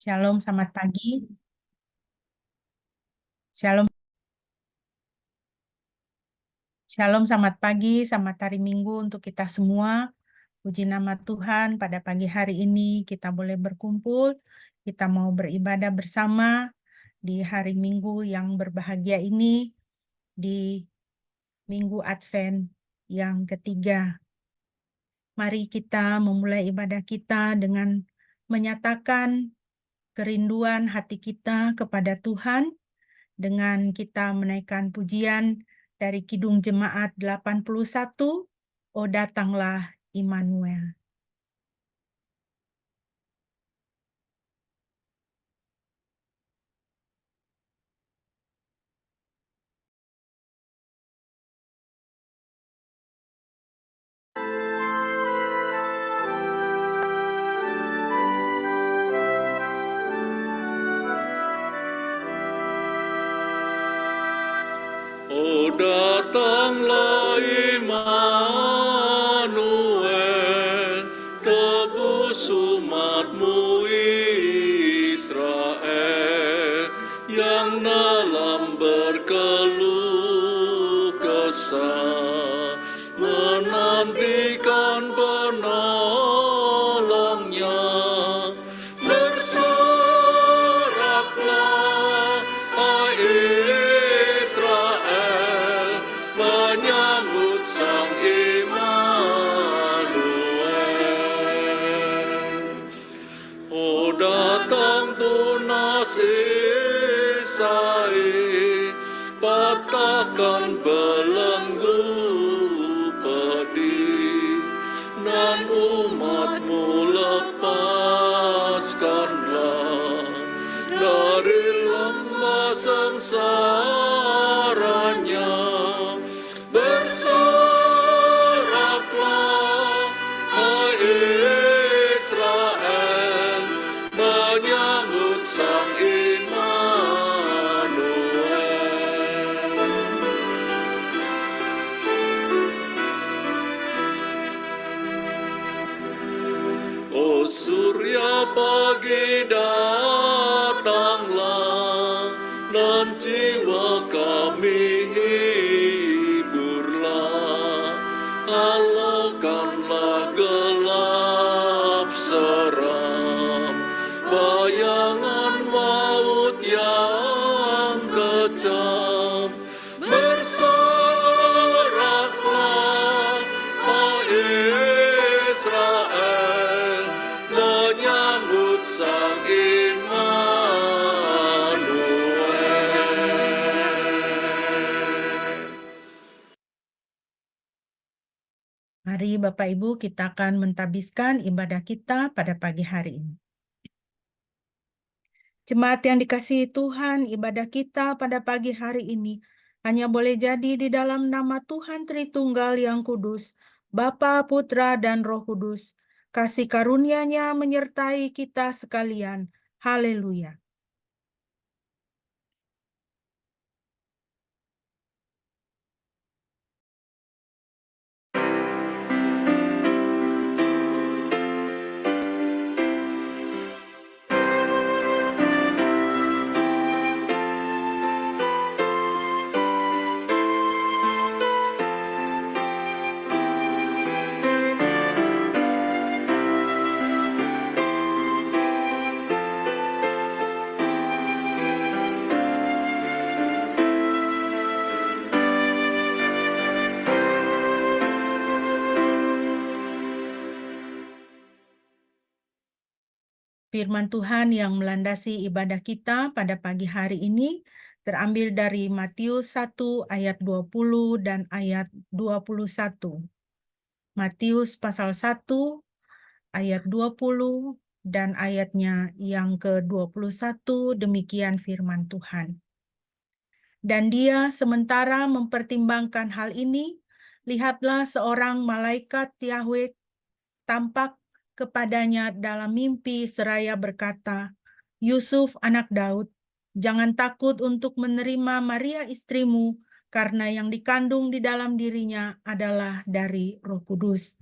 Shalom, selamat pagi. Shalom, shalom, selamat pagi, selamat hari Minggu untuk kita semua. Puji nama Tuhan, pada pagi hari ini kita boleh berkumpul. Kita mau beribadah bersama di hari Minggu yang berbahagia ini, di Minggu Advent yang ketiga. Mari kita memulai ibadah kita dengan menyatakan kerinduan hati kita kepada Tuhan, dengan kita menaikkan pujian dari Kidung Jemaat 81, O datanglah Immanuel. O datanglah Immanuel, tebus umatmu Israel, yang dalam berkeluh kesah menantikan penolongnya. Bersoraklah, hai Israel, menyambut Sang Immanuel. O datang tunas Isai, patahkan belenggu pedih, dan umatmu lepaskanlah dari lembah sengsaranya. Bersoraklah, hai Israel, menyambut Sang Immanuel. O surya pagi datanglah, dan jiwa kami hiburlah. Halakanlah gelap seram, bayangan maut yang kejam. Bersoraklah, hai Israel, menyambut Sang Immanuel. Mari Bapak Ibu, kita akan mentabiskan ibadah kita pada pagi hari ini. Jemaat yang dikasihi Tuhan, ibadah kita pada pagi hari ini hanya boleh jadi di dalam nama Tuhan Tritunggal yang kudus, Bapa, Putra, dan Roh Kudus. Kasih karunia-Nya menyertai kita sekalian. Haleluya. Firman Tuhan yang melandasi ibadah kita pada pagi hari ini terambil dari Matius 1 ayat 20 dan ayat 21. Matius pasal 1 ayat 20 dan ayatnya yang ke-21, demikian firman Tuhan. Dan dia sementara mempertimbangkan hal ini, lihatlah seorang malaikat Yahweh tampak kepadanya dalam mimpi seraya berkata, Yusuf anak Daud, jangan takut untuk menerima Maria istrimu, karena yang dikandung di dalam dirinya adalah dari Roh Kudus.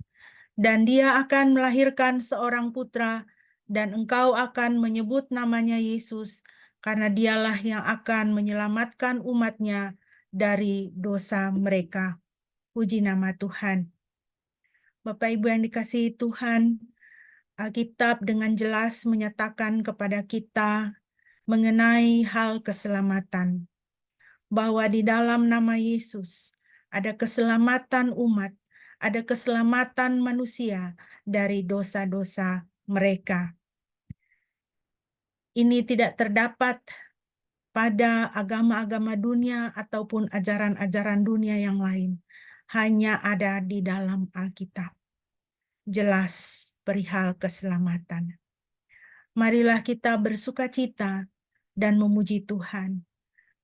Dan dia akan melahirkan seorang putra, dan engkau akan menyebut namanya Yesus, karena dialah yang akan menyelamatkan umatnya dari dosa mereka. Puji nama Tuhan. Bapak Ibu yang dikasihi Tuhan, Alkitab dengan jelas menyatakan kepada kita mengenai hal keselamatan, bahwa di dalam nama Yesus ada keselamatan umat, ada keselamatan manusia dari dosa-dosa mereka. Ini tidak terdapat pada agama-agama dunia ataupun ajaran-ajaran dunia yang lain. Hanya ada di dalam Alkitab. Jelas perihal keselamatan. Marilah kita bersukacita dan memuji Tuhan,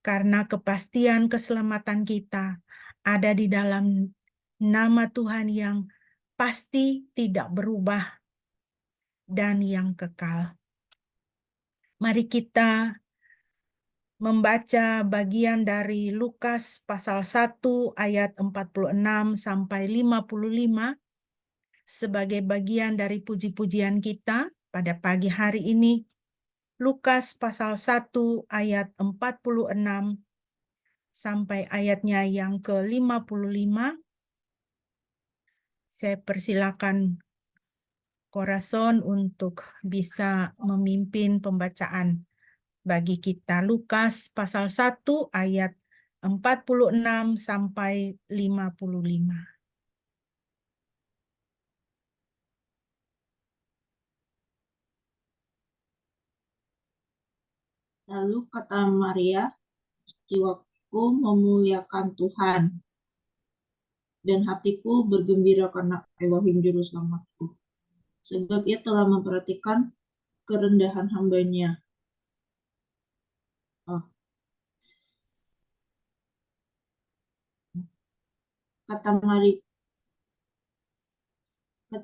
karena kepastian keselamatan kita ada di dalam nama Tuhan yang pasti tidak berubah dan yang kekal. Mari kita membaca bagian dari Lukas pasal 1 ayat 46 sampai 55 sebagai bagian dari puji-pujian kita pada pagi hari ini. Lukas pasal 1 ayat 46 sampai ayatnya yang ke-55. Saya persilakan Korason untuk bisa memimpin pembacaan bagi kita. Lukas pasal 1 ayat 46 sampai 55. Lalu kata Maria, jiwaku memuliakan Tuhan, dan hatiku bergembira karena Elohim Juru Selamatku. Sebab ia telah memperhatikan kerendahan hamba-Nya. Kata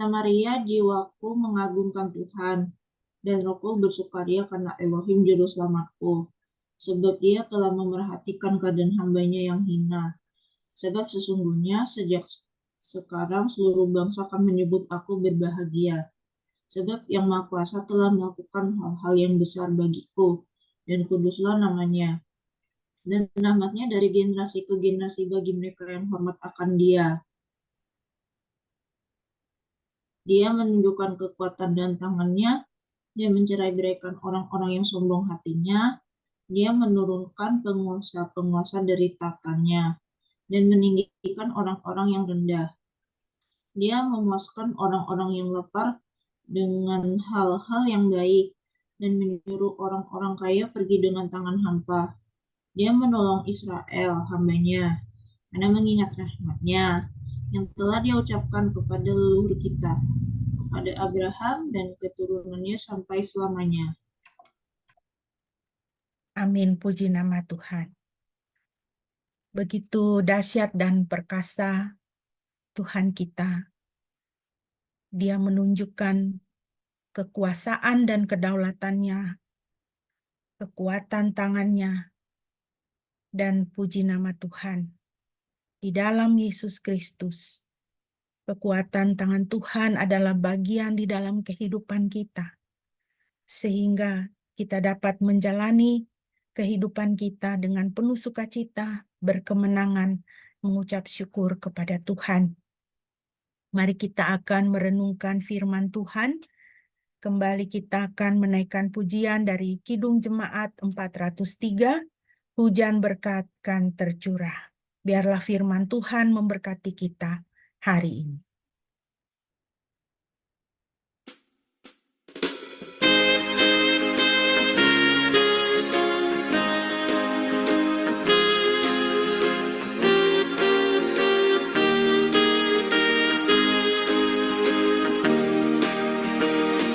Maria, jiwaku mengagungkan Tuhan, dan rohku bersukaria karena Elohim Juru Selamatku. Sebab dia telah memerhatikan keadaan hamba-Nya yang hina. Sebab sesungguhnya sejak sekarang seluruh bangsa akan menyebut aku berbahagia. Sebab Yang Maha Kuasa telah melakukan hal-hal yang besar bagiku, dan kuduslah namanya. Dan rahmatnya dari generasi ke generasi bagi mereka yang hormat akan Dia. Dia menunjukkan kekuatan dan tangannya, Dia mencerai-beraikan orang-orang yang sombong hatinya, Dia menurunkan penguasa-penguasa dari tahtanya, dan meninggikan orang-orang yang rendah. Dia memuaskan orang-orang yang lapar dengan hal-hal yang baik, dan menyuruh orang-orang kaya pergi dengan tangan hampa. Dia menolong Israel, hamba-Nya, karena mengingat rahmat-Nya yang telah Dia ucapkan kepada leluhur kita, kepada Abraham dan keturunannya sampai selamanya. Amin, puji nama Tuhan. Begitu dahsyat dan perkasa Tuhan kita. Dia menunjukkan kekuasaan dan kedaulatannya, kekuatan tangannya, dan puji nama Tuhan. Di dalam Yesus Kristus, kekuatan tangan Tuhan adalah bagian di dalam kehidupan kita, sehingga kita dapat menjalani kehidupan kita dengan penuh sukacita, berkemenangan, mengucap syukur kepada Tuhan. Mari kita akan merenungkan firman Tuhan. Kembali kita akan menaikkan pujian dari Kidung Jemaat 403, Hujan Berkat kan tercurah. Biarlah firman Tuhan memberkati kita hari ini.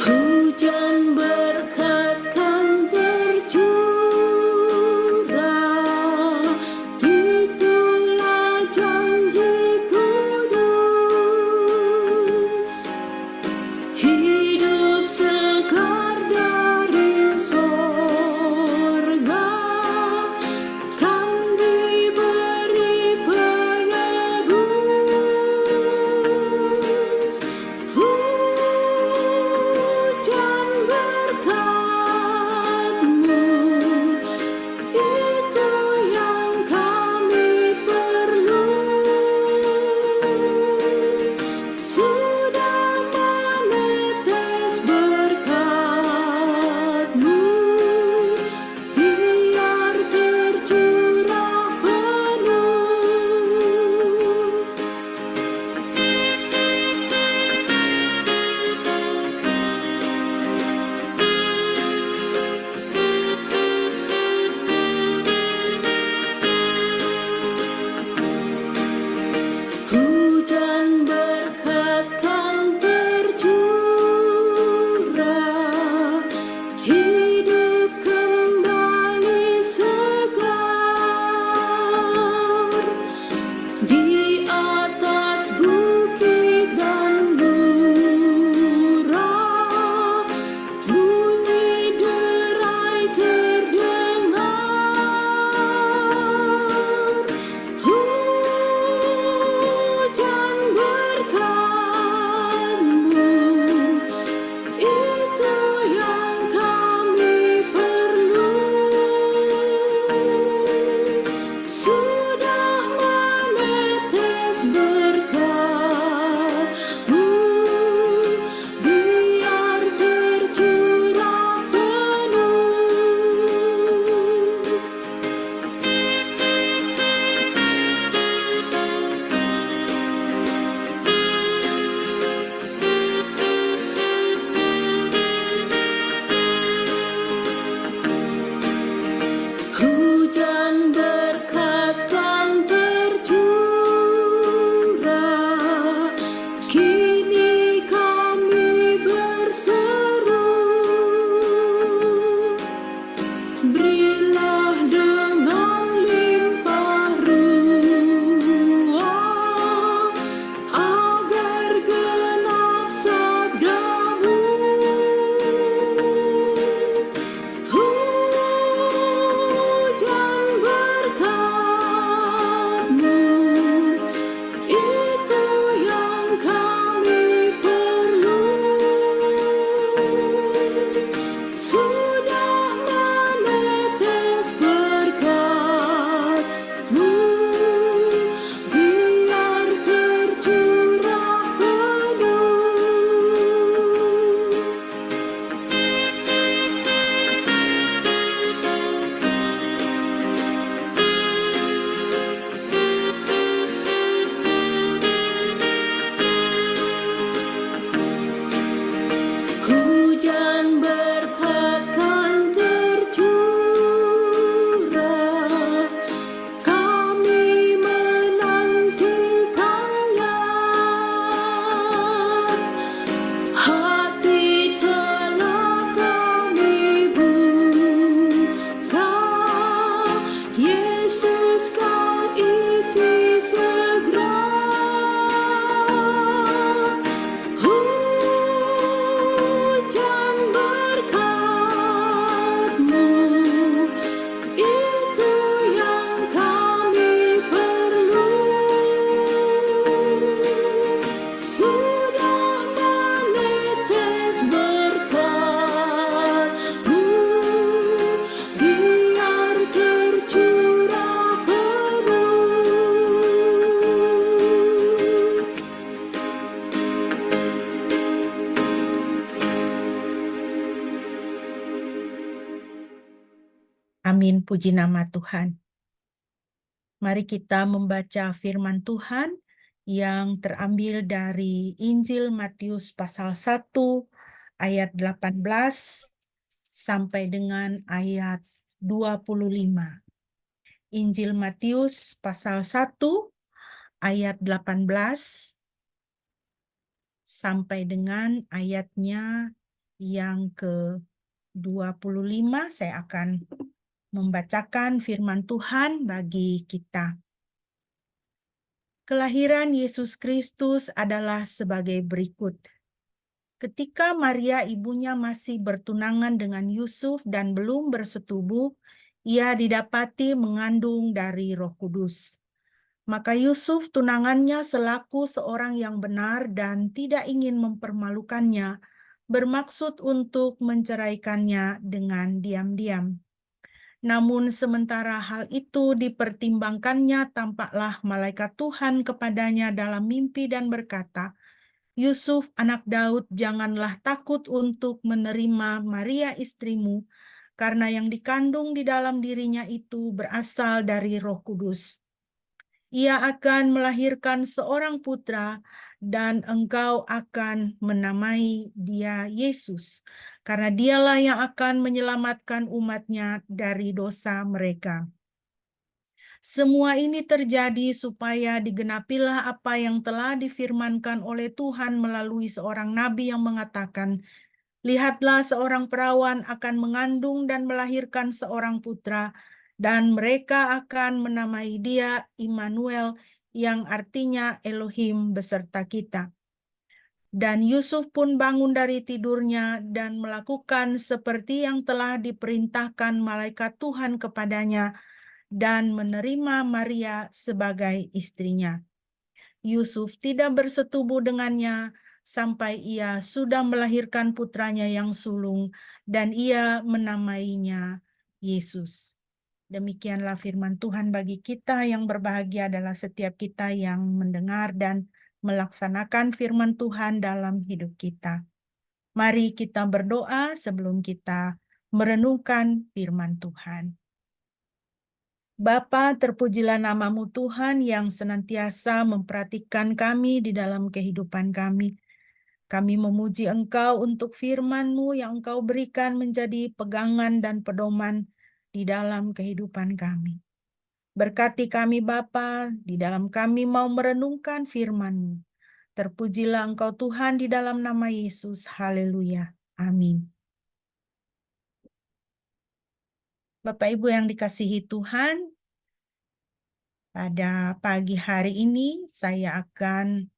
Hujan berkat kan tercurah, itulah janji kudus. Amin, puji nama Tuhan. Mari kita membaca firman Tuhan yang terambil dari Injil Matius pasal 1 ayat 18 sampai dengan ayat 25. Injil Matius pasal 1 ayat 18 sampai dengan ayatnya yang ke-25. Saya akan membacakan firman Tuhan bagi kita. Kelahiran Yesus Kristus adalah sebagai berikut. Ketika Maria ibunya masih bertunangan dengan Yusuf dan belum bersetubuh, ia didapati mengandung dari Roh Kudus. Maka Yusuf tunangannya selaku seorang yang benar dan tidak ingin mempermalukannya, bermaksud untuk menceraikannya dengan diam-diam. Namun sementara hal itu dipertimbangkannya, tampaklah malaikat Tuhan kepadanya dalam mimpi dan berkata, "Yusuf, anak Daud, janganlah takut untuk menerima Maria istrimu, karena yang dikandung di dalam dirinya itu berasal dari Roh Kudus. Ia akan melahirkan seorang putra, dan engkau akan menamai dia Yesus, karena dialah yang akan menyelamatkan umatnya dari dosa mereka." Semua ini terjadi supaya digenapilah apa yang telah difirmankan oleh Tuhan melalui seorang nabi yang mengatakan, "Lihatlah, seorang perawan akan mengandung dan melahirkan seorang putra, dan mereka akan menamai dia Immanuel, yang artinya Elohim beserta kita." Dan Yusuf pun bangun dari tidurnya dan melakukan seperti yang telah diperintahkan malaikat Tuhan kepadanya, dan menerima Maria sebagai istrinya. Yusuf tidak bersetubuh dengannya sampai ia sudah melahirkan putranya yang sulung, dan ia menamainya Yesus. Demikianlah firman Tuhan. Bagi kita yang berbahagia adalah setiap kita yang mendengar dan melaksanakan firman Tuhan dalam hidup kita. Mari kita berdoa sebelum kita merenungkan firman Tuhan. Bapa, terpujilah namamu Tuhan yang senantiasa memperhatikan kami di dalam kehidupan kami. Kami memuji Engkau untuk firman-Mu yang Engkau berikan menjadi pegangan dan pedoman di dalam kehidupan kami. Berkati kami Bapa, di dalam kami mau merenungkan firman-Mu. Terpujilah Engkau Tuhan di dalam nama Yesus. Haleluya. Amin. Bapak Ibu yang dikasihi Tuhan, pada pagi hari ini saya akan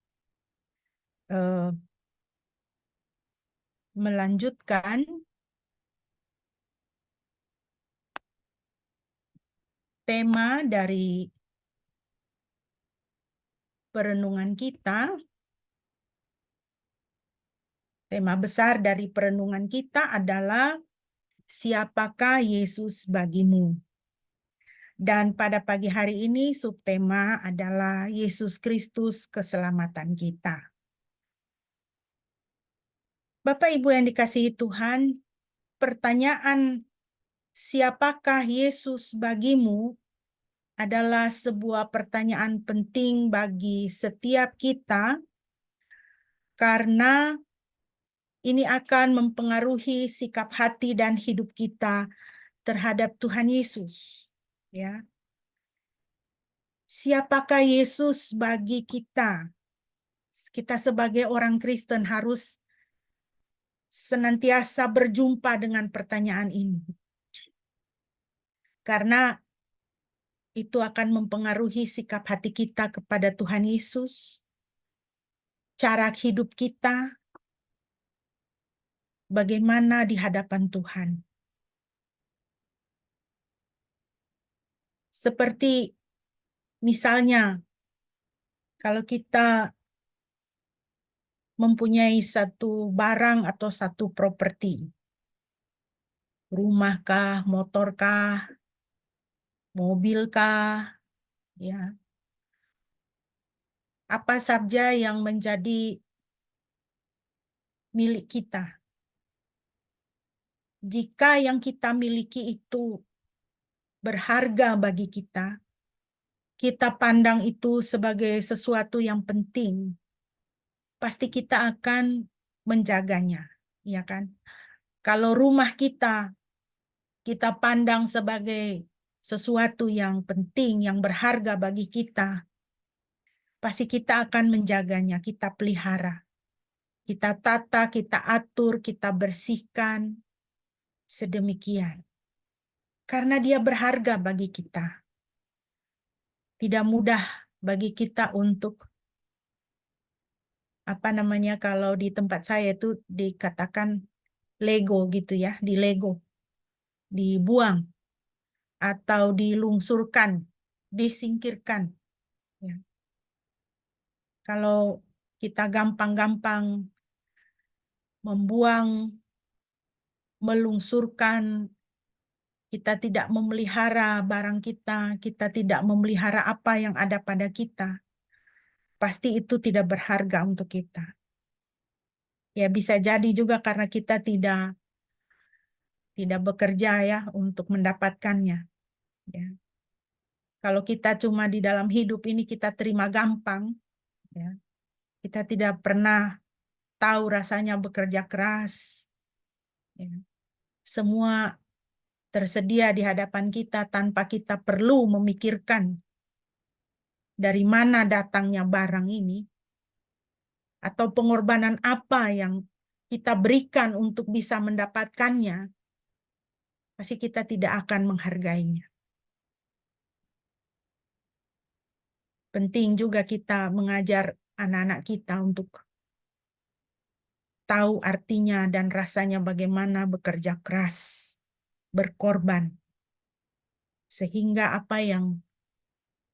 melanjutkan tema dari perenungan kita. Tema besar dari perenungan kita adalah siapakah Yesus bagimu? Dan pada pagi hari ini subtema adalah Yesus Kristus keselamatan kita. Bapak Ibu yang dikasihi Tuhan, pertanyaan siapakah Yesus bagimu adalah sebuah pertanyaan penting bagi setiap kita, karena ini akan mempengaruhi sikap hati dan hidup kita terhadap Tuhan Yesus. Ya, siapakah Yesus bagi kita? Kita sebagai orang Kristen harus senantiasa berjumpa dengan pertanyaan ini, karena itu akan mempengaruhi sikap hati kita kepada Tuhan Yesus, cara hidup kita, bagaimana di hadapan Tuhan. Seperti misalnya, kalau kita mempunyai satu barang atau satu properti, rumahkah, motorkah, mobilkah, ya, apa saja yang menjadi milik kita. Jika yang kita miliki itu berharga bagi kita, kita pandang itu sebagai sesuatu yang penting, pasti kita akan menjaganya, ya kan? Kalau rumah kita pandang sebagai sesuatu yang penting, yang berharga bagi kita, pasti kita akan menjaganya, kita pelihara. Kita tata, kita atur, kita bersihkan sedemikian. Karena dia berharga bagi kita. Tidak mudah bagi kita untuk kalau di tempat saya itu dikatakan Lego gitu ya, di Lego, dibuang atau dilungsurkan, disingkirkan. Ya. Kalau kita gampang-gampang membuang, melungsurkan, kita tidak memelihara barang kita, kita tidak memelihara apa yang ada pada kita, pasti itu tidak berharga untuk kita. Ya bisa jadi juga karena kita tidak bekerja ya untuk mendapatkannya. Ya. Kalau kita cuma di dalam hidup ini kita terima gampang, ya. Kita tidak pernah tahu rasanya bekerja keras. Ya. Semua tersedia di hadapan kita tanpa kita perlu memikirkan dari mana datangnya barang ini, atau pengorbanan apa yang kita berikan untuk bisa mendapatkannya, pasti kita tidak akan menghargainya. Penting juga kita mengajar anak-anak kita untuk tahu artinya dan rasanya bagaimana bekerja keras, berkorban, sehingga apa yang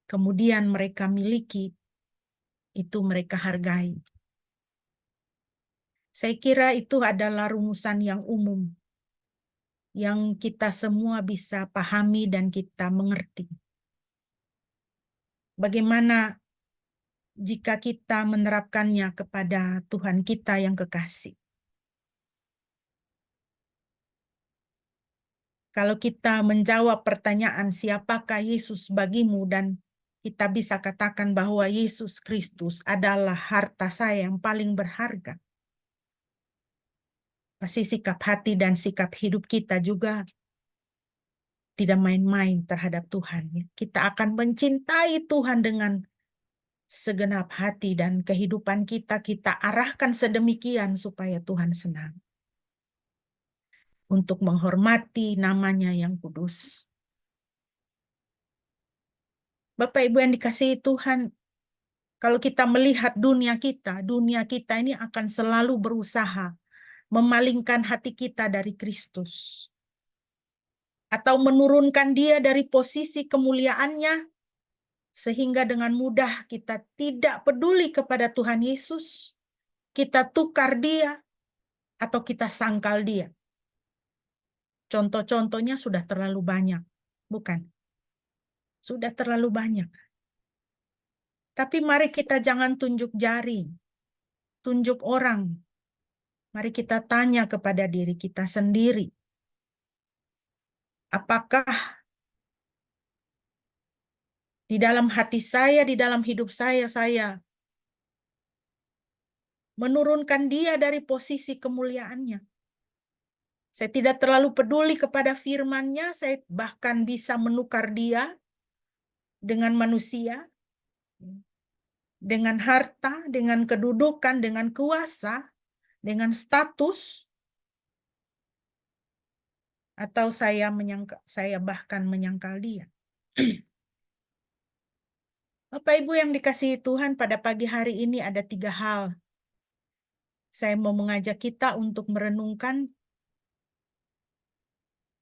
kemudian mereka miliki itu mereka hargai. Saya kira itu adalah rumusan yang umum yang kita semua bisa pahami dan kita mengerti. Bagaimana jika kita menerapkannya kepada Tuhan kita yang kekasih? Kalau kita menjawab pertanyaan siapakah Yesus bagimu dan kita bisa katakan bahwa Yesus Kristus adalah harta saya yang paling berharga, pasti sikap hati dan sikap hidup kita juga tidak main-main terhadap Tuhan. Kita akan mencintai Tuhan dengan segenap hati dan kehidupan kita arahkan sedemikian supaya Tuhan senang. Untuk menghormati namanya yang kudus. Bapak Ibu yang dikasihi Tuhan, kalau kita melihat dunia kita ini akan selalu berusaha memalingkan hati kita dari Kristus. Atau menurunkan dia dari posisi kemuliaannya, sehingga dengan mudah kita tidak peduli kepada Tuhan Yesus, kita tukar dia, atau kita sangkal dia. Contoh-contohnya sudah terlalu banyak, bukan? Sudah terlalu banyak. Tapi mari kita jangan tunjuk jari, tunjuk orang. Mari kita tanya kepada diri kita sendiri. Apakah di dalam hati saya, di dalam hidup saya menurunkan dia dari posisi kemuliaannya? Saya tidak terlalu peduli kepada firman-Nya, saya bahkan bisa menukar dia dengan manusia, dengan harta, dengan kedudukan, dengan kuasa, dengan status, atau saya bahkan menyangkal dia. Bapak Ibu yang dikasihi Tuhan, pada pagi hari ini ada 3 hal. Saya mau mengajak kita untuk merenungkan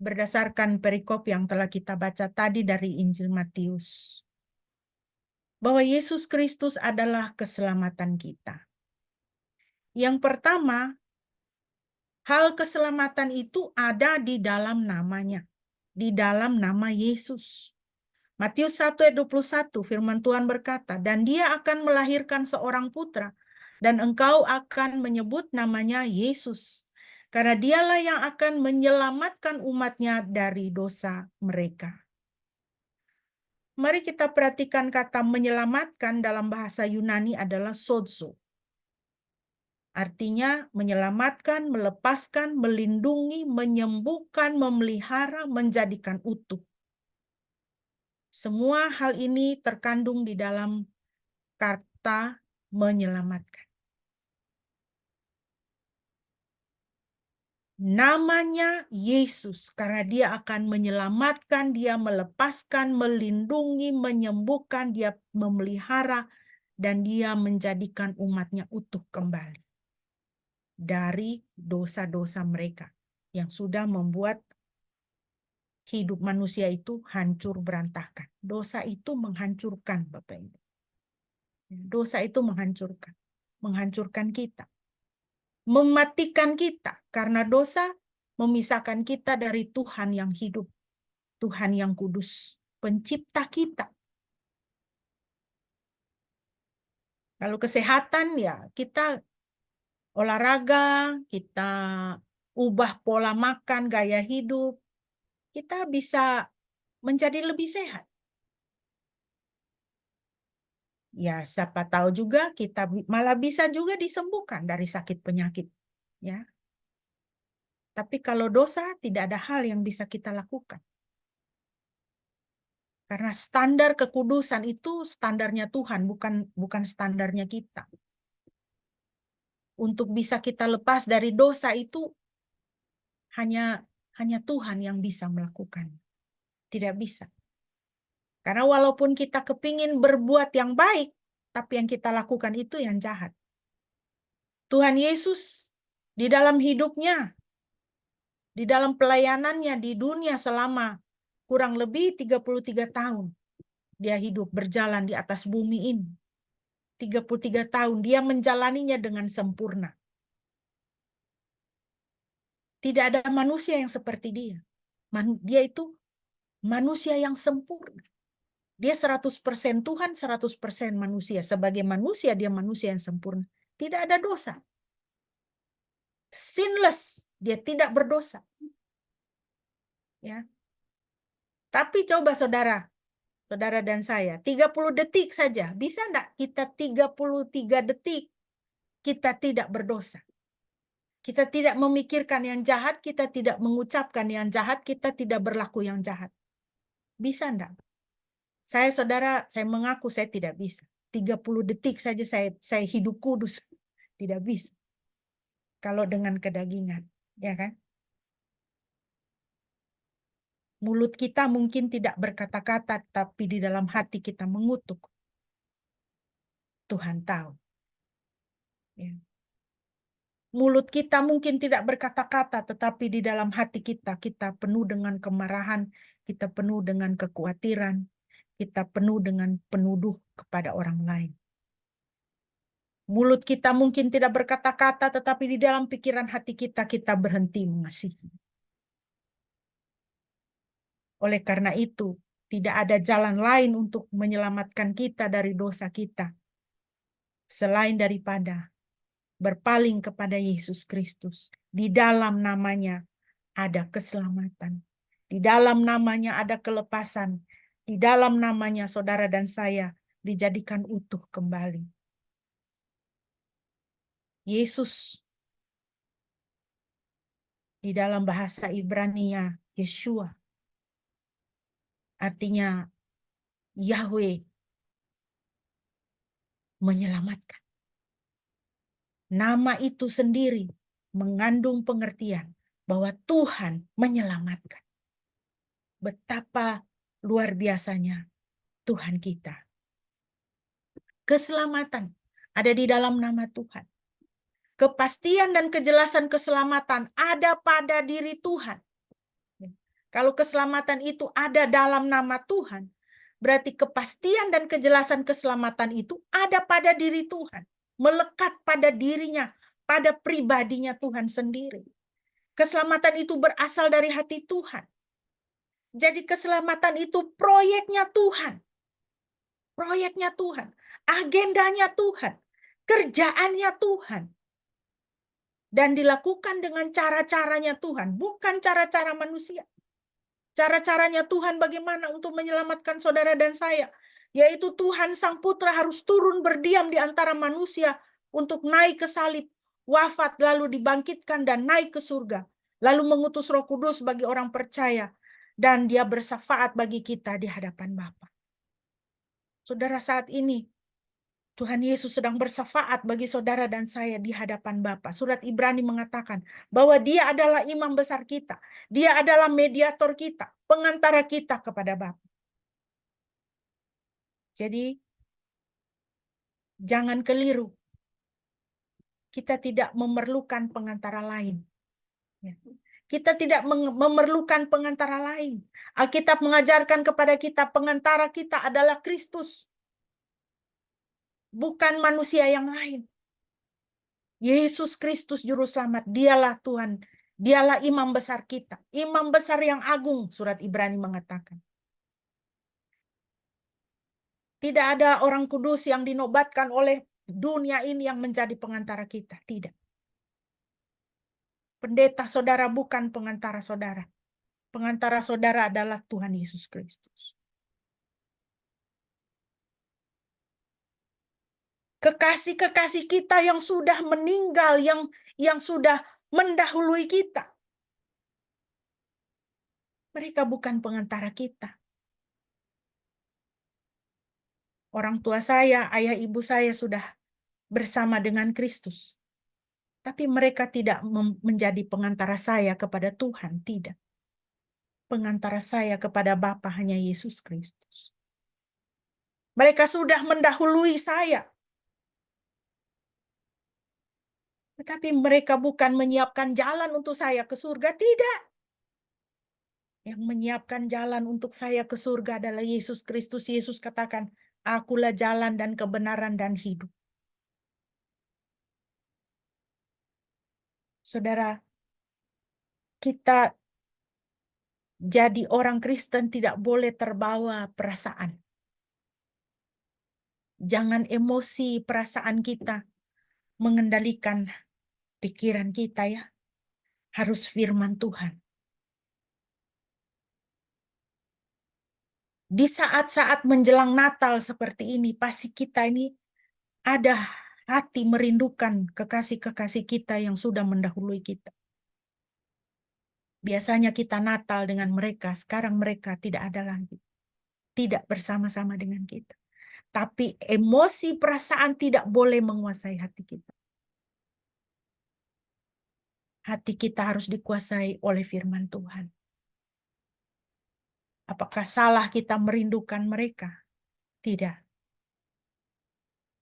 berdasarkan perikop yang telah kita baca tadi dari Injil Matius. Bahwa Yesus Kristus adalah keselamatan kita. Yang pertama, hal keselamatan itu ada di dalam namanya, di dalam nama Yesus. Matius 1 ayat 21, firman Tuhan berkata, dan dia akan melahirkan seorang putra, dan engkau akan menyebut namanya Yesus, karena dialah yang akan menyelamatkan umatnya dari dosa mereka. Mari kita perhatikan kata menyelamatkan dalam bahasa Yunani adalah sozo. Artinya menyelamatkan, melepaskan, melindungi, menyembuhkan, memelihara, menjadikan utuh. Semua hal ini terkandung di dalam kata menyelamatkan. Namanya Yesus karena dia akan menyelamatkan, dia melepaskan, melindungi, menyembuhkan, dia memelihara, dan dia menjadikan umatnya utuh kembali dari dosa-dosa mereka yang sudah membuat hidup manusia itu hancur berantakan. Dosa itu menghancurkan, Bapak Ibu. Dosa itu menghancurkan kita, mematikan kita karena dosa memisahkan kita dari Tuhan yang hidup, Tuhan yang kudus, pencipta kita. Kalau kesehatan ya kita olahraga, kita ubah pola makan, gaya hidup, kita bisa menjadi lebih sehat. Ya, siapa tahu juga kita malah bisa juga disembuhkan dari sakit penyakit. Ya. Tapi kalau dosa, tidak ada hal yang bisa kita lakukan. Karena standar kekudusan itu standarnya Tuhan, bukan standarnya kita. Untuk bisa kita lepas dari dosa itu hanya Tuhan yang bisa melakukan. Tidak bisa. Karena walaupun kita kepingin berbuat yang baik, tapi yang kita lakukan itu yang jahat. Tuhan Yesus di dalam hidupnya, di dalam pelayanannya di dunia selama kurang lebih 33 tahun, dia hidup berjalan di atas bumi ini. 33 tahun dia menjalaninya dengan sempurna. Tidak ada manusia yang seperti dia. Dia itu manusia yang sempurna. Dia 100% Tuhan, 100% manusia. Sebagai manusia, dia manusia yang sempurna. Tidak ada dosa. Sinless, dia tidak berdosa. Ya. Tapi coba saudara dan saya, 30 detik saja. Bisa enggak kita 33 detik kita tidak berdosa? Kita tidak memikirkan yang jahat, kita tidak mengucapkan yang jahat, kita tidak berlaku yang jahat. Bisa enggak? Saudara, saya mengaku saya tidak bisa. 30 detik saja saya hidup kudus. Tidak bisa. Kalau dengan kedagingan, ya kan? Mulut kita mungkin tidak berkata-kata, tapi di dalam hati kita mengutuk. Tuhan tahu. Ya. Mulut kita mungkin tidak berkata-kata, tetapi di dalam hati kita penuh dengan kemarahan, kita penuh dengan kekhawatiran, kita penuh dengan penuduh kepada orang lain. Mulut kita mungkin tidak berkata-kata, tetapi di dalam pikiran hati kita berhenti mengasihi. Oleh karena itu, tidak ada jalan lain untuk menyelamatkan kita dari dosa kita, selain daripada berpaling kepada Yesus Kristus. Di dalam namanya ada keselamatan. Di dalam namanya ada kelepasan. Di dalam namanya saudara dan saya dijadikan utuh kembali. Yesus di dalam bahasa Ibrania Yeshua artinya Yahweh menyelamatkan. Nama itu sendiri mengandung pengertian bahwa Tuhan menyelamatkan. Betapa luar biasanya Tuhan kita. Keselamatan ada di dalam nama Tuhan. Kepastian dan kejelasan keselamatan ada pada diri Tuhan. Kalau keselamatan itu ada dalam nama Tuhan, berarti kepastian dan kejelasan keselamatan itu ada pada diri Tuhan. Melekat pada dirinya, pada pribadinya Tuhan sendiri. Keselamatan itu berasal dari hati Tuhan. Jadi keselamatan itu proyeknya Tuhan. Proyeknya Tuhan. Agendanya Tuhan. Kerjaannya Tuhan. Dan dilakukan dengan cara-caranya Tuhan, bukan cara-cara manusia. Cara-caranya Tuhan bagaimana untuk menyelamatkan saudara dan saya? Yaitu Tuhan Sang Putra harus turun berdiam di antara manusia untuk naik ke salib, wafat, lalu dibangkitkan dan naik ke surga. Lalu mengutus Roh Kudus bagi orang percaya. Dan dia bersyafaat bagi kita di hadapan Bapa. Saudara, saat ini Tuhan Yesus sedang bersyafaat bagi saudara dan saya di hadapan Bapa. Surat Ibrani mengatakan bahwa Dia adalah imam besar kita. Dia adalah mediator kita, pengantara kita kepada Bapa. Jadi jangan keliru. Kita tidak memerlukan pengantara lain. Ya. Kita tidak memerlukan pengantara lain. Alkitab mengajarkan kepada kita pengantara kita adalah Kristus. Bukan manusia yang lain. Yesus Kristus Juru Selamat, dialah Tuhan. Dialah imam besar kita. Imam besar yang agung, surat Ibrani mengatakan. Tidak ada orang kudus yang dinobatkan oleh dunia ini yang menjadi pengantara kita. Tidak. Pendeta saudara bukan pengantara saudara. Pengantara saudara adalah Tuhan Yesus Kristus. Kekasih-kekasih kita yang sudah meninggal, yang sudah mendahului kita. Mereka bukan pengantara kita. Orang tua saya, ayah ibu saya sudah bersama dengan Kristus. Tapi mereka tidak menjadi pengantara saya kepada Tuhan, tidak. Pengantara saya kepada Bapa hanya Yesus Kristus. Mereka sudah mendahului saya. Tetapi mereka bukan menyiapkan jalan untuk saya ke surga, tidak. Yang menyiapkan jalan untuk saya ke surga adalah Yesus Kristus. Yesus katakan, akulah jalan dan kebenaran dan hidup. Saudara, kita jadi orang Kristen tidak boleh terbawa perasaan. Jangan emosi perasaan kita mengendalikan pikiran kita ya. Harus firman Tuhan. Di saat-saat menjelang Natal seperti ini, pasti kita ini ada hati merindukan kekasih-kekasih kita yang sudah mendahului kita. Biasanya kita Natal dengan mereka, sekarang mereka tidak ada lagi. Tidak bersama-sama dengan kita. Tapi emosi perasaan tidak boleh menguasai hati kita. Hati kita harus dikuasai oleh firman Tuhan. Apakah salah kita merindukan mereka? Tidak.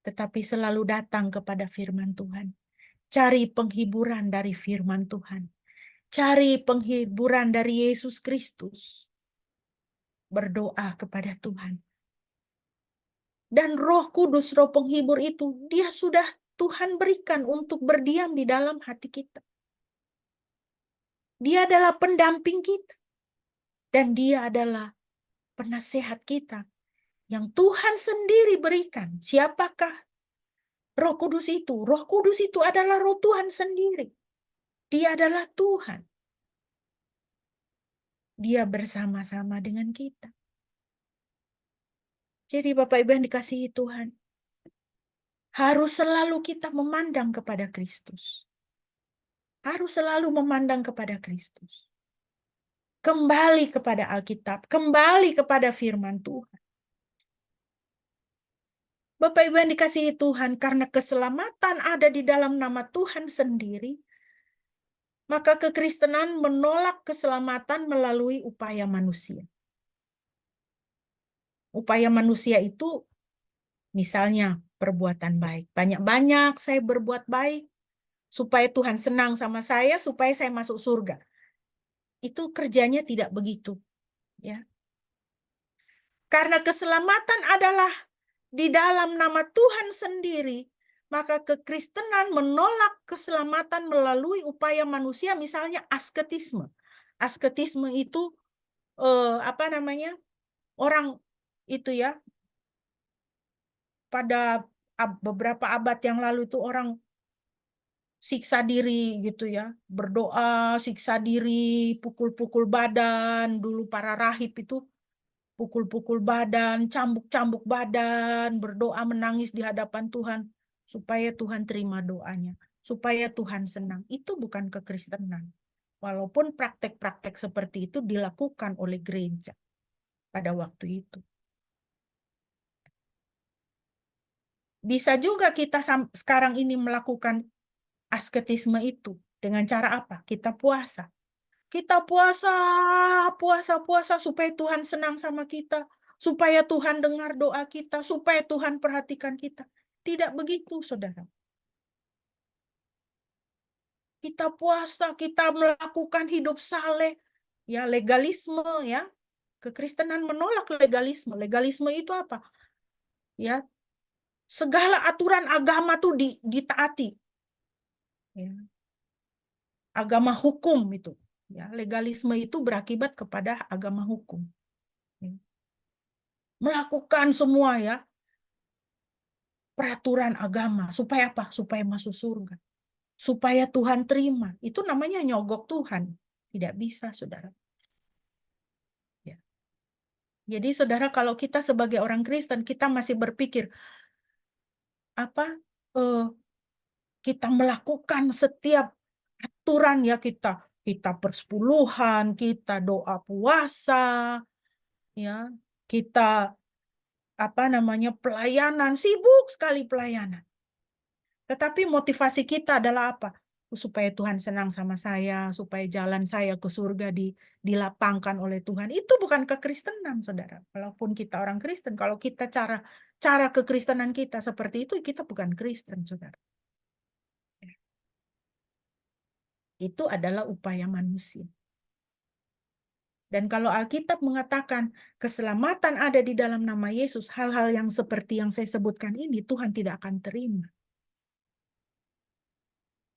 Tetapi selalu datang kepada firman Tuhan. Cari penghiburan dari firman Tuhan. Cari penghiburan dari Yesus Kristus. Berdoa kepada Tuhan. Dan Roh Kudus, Roh penghibur itu, dia sudah Tuhan berikan untuk berdiam di dalam hati kita. Dia adalah pendamping kita. Dan dia adalah penasehat kita yang Tuhan sendiri berikan. Siapakah Roh Kudus itu? Roh Kudus itu adalah Roh Tuhan sendiri. Dia adalah Tuhan. Dia bersama-sama dengan kita. Jadi Bapak Ibu yang dikasihi Tuhan, harus selalu kita memandang kepada Kristus. Harus selalu memandang kepada Kristus. Kembali kepada Alkitab, kembali kepada firman Tuhan. Bapak Ibu yang dikasihi Tuhan, karena keselamatan ada di dalam nama Tuhan sendiri, maka kekristenan menolak keselamatan melalui upaya manusia. Upaya manusia itu misalnya perbuatan baik. Banyak-banyak saya berbuat baik supaya Tuhan senang sama saya, supaya saya masuk surga. Itu kerjanya tidak begitu, ya. Karena keselamatan adalah di dalam nama Tuhan sendiri, maka kekristenan menolak keselamatan melalui upaya manusia, misalnya asketisme. Asketisme itu orang itu ya, pada beberapa abad yang lalu itu orang siksa diri gitu ya, berdoa, siksa diri, pukul-pukul badan. Dulu para rahib itu pukul-pukul badan, cambuk-cambuk badan, berdoa menangis di hadapan Tuhan supaya Tuhan terima doanya, supaya Tuhan senang. Itu bukan kekristenan. Walaupun praktek-praktek seperti itu dilakukan oleh gereja pada waktu itu. Bisa juga kita sekarang ini melakukan asketisme itu dengan cara apa? Kita puasa. Kita puasa, puasa supaya Tuhan senang sama kita, supaya Tuhan dengar doa kita, supaya Tuhan perhatikan kita. Tidak begitu, saudara. Kita puasa, kita melakukan hidup saleh, ya legalisme, ya. Kekristenan menolak legalisme. Legalisme itu apa? Ya, segala aturan agama tuh ditaati. Ya. Agama hukum itu. Ya, legalisme itu berakibat kepada agama hukum. Ya. Melakukan semua ya peraturan agama supaya apa? Supaya masuk surga. Supaya Tuhan terima. Itu namanya nyogok Tuhan. Tidak bisa, saudara. Ya. Jadi, saudara, kalau kita sebagai orang Kristen, kita masih berpikir apa? Kita melakukan setiap aturan ya, kita persepuluhan, kita doa puasa, ya, kita apa namanya pelayanan, sibuk sekali pelayanan. Tetapi motivasi kita adalah apa? Supaya Tuhan senang sama saya, supaya jalan saya ke surga dilapangkan oleh Tuhan. Itu bukan kekristenan, saudara. Walaupun kita orang Kristen, kalau kita cara kekristenan kita seperti itu, kita bukan Kristen, saudara. Itu adalah upaya manusia. Dan kalau Alkitab mengatakan keselamatan ada di dalam nama Yesus, hal-hal yang seperti yang saya sebutkan ini Tuhan tidak akan terima.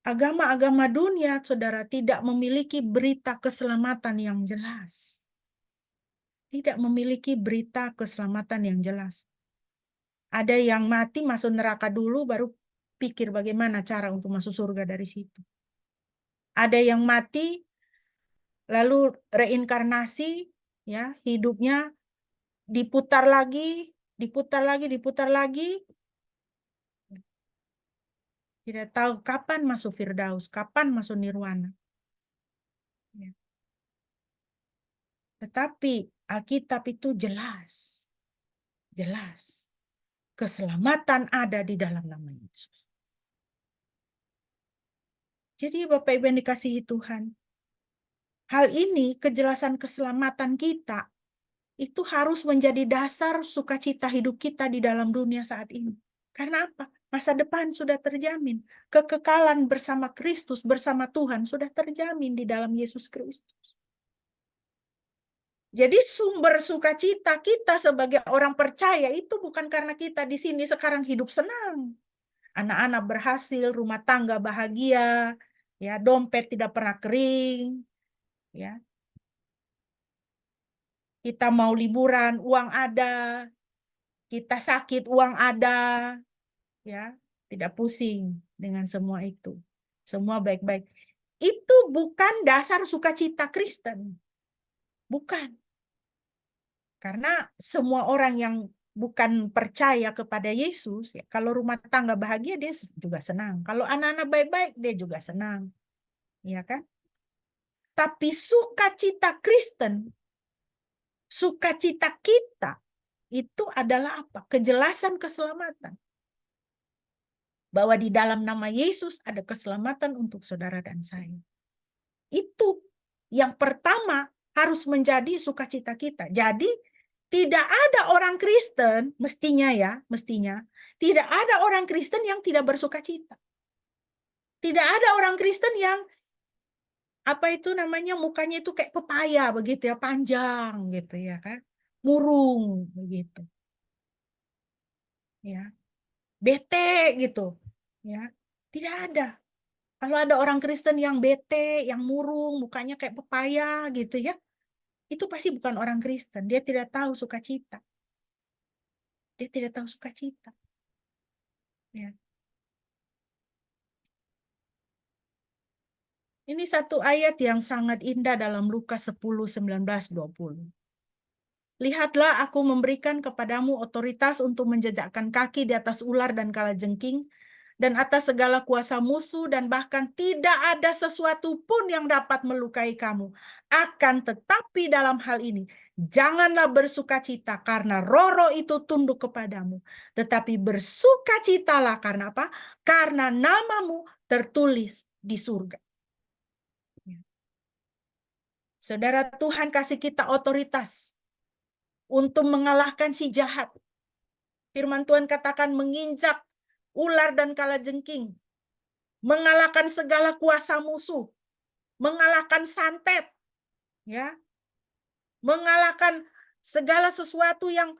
Agama-agama dunia, saudara, tidak memiliki berita keselamatan yang jelas. Tidak memiliki berita keselamatan yang jelas. Ada yang mati masuk neraka dulu, baru pikir bagaimana cara untuk masuk surga dari situ. Ada yang mati, lalu reinkarnasi, ya hidupnya diputar lagi, diputar lagi. Tidak tahu kapan masuk Firdaus, kapan masuk Nirwana. Ya. Tetapi Alkitab itu jelas. Jelas. Keselamatan ada di dalam nama Yesus. Jadi Bapak Ibu yang dikasihi Tuhan, hal ini kejelasan keselamatan kita itu harus menjadi dasar sukacita hidup kita di dalam dunia saat ini. Karena apa? Masa depan sudah terjamin. Kekekalan bersama Kristus, bersama Tuhan sudah terjamin di dalam Yesus Kristus. Jadi sumber sukacita kita sebagai orang percaya itu bukan karena kita di sini sekarang hidup senang. Anak-anak berhasil, rumah tangga bahagia, ya, dompet tidak pernah kering, ya. Kita mau liburan, uang ada. Kita sakit, uang ada, ya. Tidak pusing dengan semua itu. Semua baik-baik. Itu bukan dasar sukacita Kristen. Bukan. Karena semua orang yang bukan percaya kepada Yesus, ya, kalau rumah tangga bahagia dia juga senang. Kalau anak-anak baik-baik dia juga senang. Ya kan? Tapi sukacita Kristen, sukacita kita itu adalah apa? Kejelasan keselamatan. Bahwa di dalam nama Yesus ada keselamatan untuk saudara dan saya. Itu yang pertama harus menjadi sukacita kita. Jadi tidak ada orang Kristen, mestinya tidak ada orang Kristen yang tidak bersukacita. Tidak ada orang Kristen yang apa itu namanya mukanya itu kayak pepaya begitu ya, panjang gitu ya kan, murung begitu. Ya. Bete gitu. Ya. Tidak ada. Kalau ada orang Kristen yang bete, yang murung, mukanya kayak pepaya gitu ya, itu pasti bukan orang Kristen. Dia tidak tahu sukacita. Dia tidak tahu sukacita. Ya. Ini satu ayat yang sangat indah dalam Lukas 10, 19, 20. Lihatlah, aku memberikan kepadamu otoritas untuk menjejakkan kaki di atas ular dan kalajengking, dan atas segala kuasa musuh, dan bahkan tidak ada sesuatu pun yang dapat melukai kamu. Akan tetapi dalam hal ini, janganlah bersukacita karena roh-roh itu tunduk kepadamu. Tetapi bersukacitalah karena apa? Karena namamu tertulis di surga. Saudara, Tuhan kasih kita otoritas untuk mengalahkan si jahat. Firman Tuhan katakan menginjak ular dan kalajengking, mengalahkan segala kuasa musuh, mengalahkan santet, ya, mengalahkan segala sesuatu yang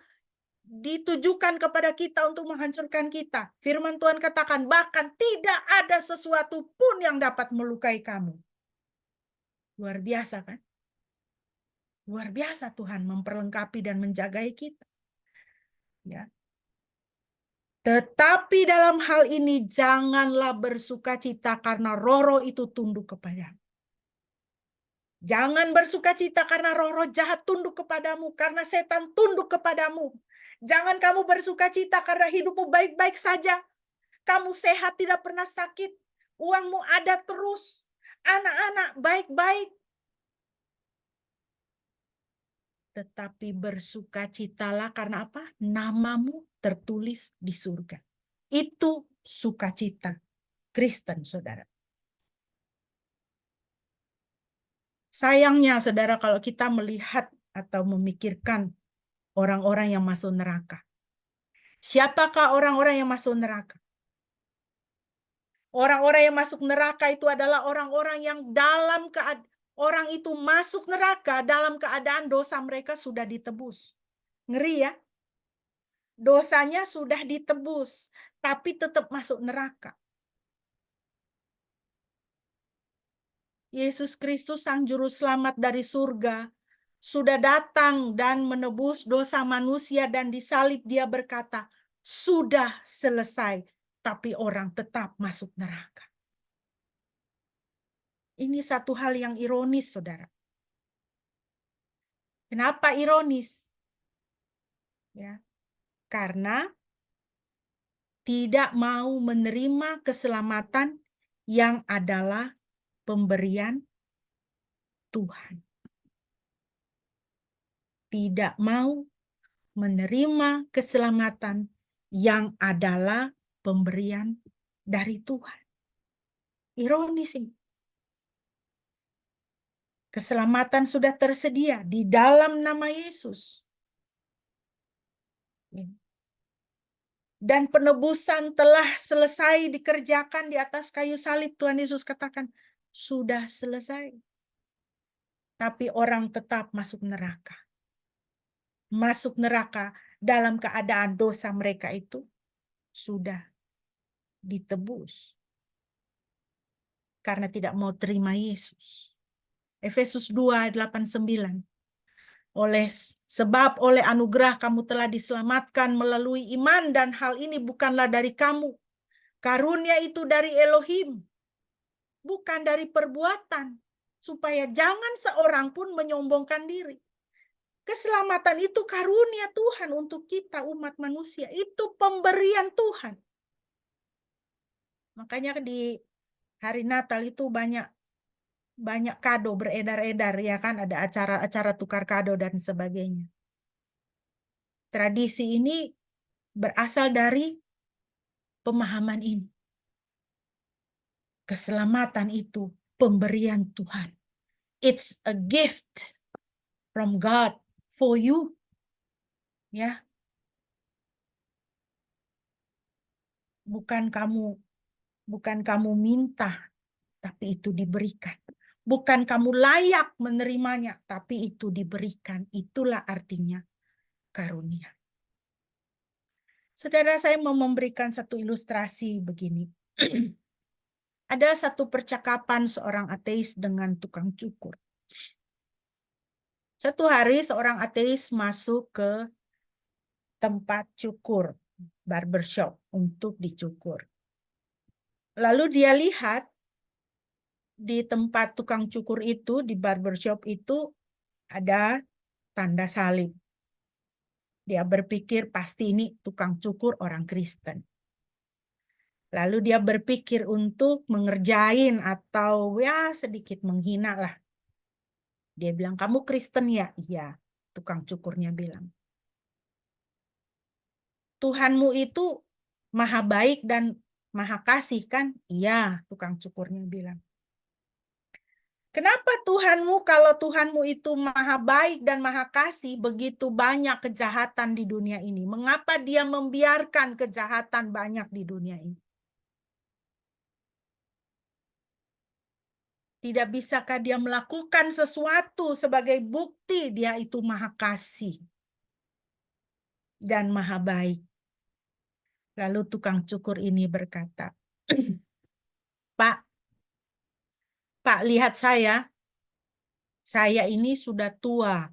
ditujukan kepada kita untuk menghancurkan kita. Firman Tuhan katakan bahkan tidak ada sesuatu pun yang dapat melukai kamu. Luar biasa kan? Luar biasa Tuhan memperlengkapi dan menjagai kita. Ya. Tetapi dalam hal ini janganlah bersukacita karena roh-roh itu tunduk kepadamu. Jangan bersukacita karena roh-roh jahat tunduk kepadamu, karena setan tunduk kepadamu. Jangan kamu bersukacita karena hidupmu baik-baik saja. Kamu sehat, tidak pernah sakit. Uangmu ada terus. Anak-anak baik-baik. Tetapi bersukacitalah karena apa? Namamu tertulis di surga. Itu sukacita Kristen, saudara. Sayangnya, saudara, kalau kita melihat atau memikirkan orang-orang yang masuk neraka. Siapakah orang-orang yang masuk neraka? Orang-orang yang masuk neraka itu adalah orang-orang yang dalam keadaan orang itu masuk neraka dalam keadaan dosa mereka sudah ditebus. Ngeri ya? Dosanya sudah ditebus, tapi tetap masuk neraka. Yesus Kristus Sang Juru Selamat dari surga sudah datang dan menebus dosa manusia, dan disalib dia berkata, sudah selesai, tapi orang tetap masuk neraka. Ini satu hal yang ironis, saudara. Kenapa ironis? Ya, karena tidak mau menerima keselamatan yang adalah pemberian Tuhan. Tidak mau menerima keselamatan yang adalah pemberian dari Tuhan. Ironis ini. Keselamatan sudah tersedia di dalam nama Yesus. Dan penebusan telah selesai dikerjakan di atas kayu salib. Tuhan Yesus katakan, sudah selesai. Tapi orang tetap masuk neraka. Masuk neraka dalam keadaan dosa mereka itu sudah ditebus. Karena tidak mau terima Yesus. Efesus 2:8-9. Sebab oleh anugerah kamu telah diselamatkan melalui iman, dan hal ini bukanlah dari kamu. Karunia itu dari Elohim, bukan dari perbuatan, supaya jangan seorang pun menyombongkan diri. Keselamatan itu karunia Tuhan untuk kita umat manusia, itu pemberian Tuhan. Makanya di hari Natal itu banyak kado beredar-edar, ya kan, ada acara-acara tukar kado dan sebagainya. Tradisi ini berasal dari pemahaman ini. Keselamatan itu pemberian Tuhan. It's a gift from God for you. Ya. Bukan kamu minta, tapi itu diberikan. Bukan kamu layak menerimanya, tapi itu diberikan. Itulah artinya karunia. Saudara, saya mau memberikan satu ilustrasi begini. Ada satu percakapan seorang ateis dengan tukang cukur. Satu hari seorang ateis masuk ke tempat cukur, barbershop, untuk dicukur. Lalu dia lihat di tempat tukang cukur itu, di barbershop itu, ada tanda salib. Dia berpikir pasti ini tukang cukur orang Kristen. Lalu dia berpikir untuk mengerjain atau ya sedikit menghina lah. Dia bilang, kamu Kristen ya? Iya, tukang cukurnya bilang. Tuhanmu itu maha baik dan maha kasih kan? Iya, tukang cukurnya bilang. Kenapa Tuhanmu, kalau Tuhanmu itu maha baik dan maha kasih, begitu banyak kejahatan di dunia ini? Mengapa dia membiarkan kejahatan banyak di dunia ini? Tidak bisakah dia melakukan sesuatu sebagai bukti dia itu maha kasih dan maha baik? Lalu tukang cukur ini berkata, Pak, lihat saya ini sudah tua.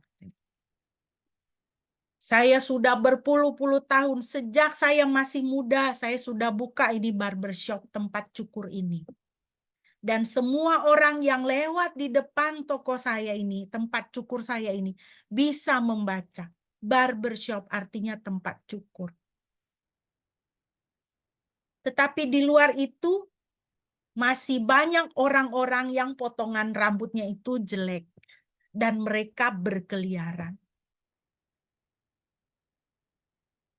Saya sudah berpuluh-puluh tahun, sejak saya masih muda, saya sudah buka ini barbershop, tempat cukur ini. Dan semua orang yang lewat di depan toko saya ini, tempat cukur saya ini, bisa membaca. Barbershop artinya tempat cukur. Tetapi di luar itu, masih banyak orang-orang yang potongan rambutnya itu jelek. Dan mereka berkeliaran.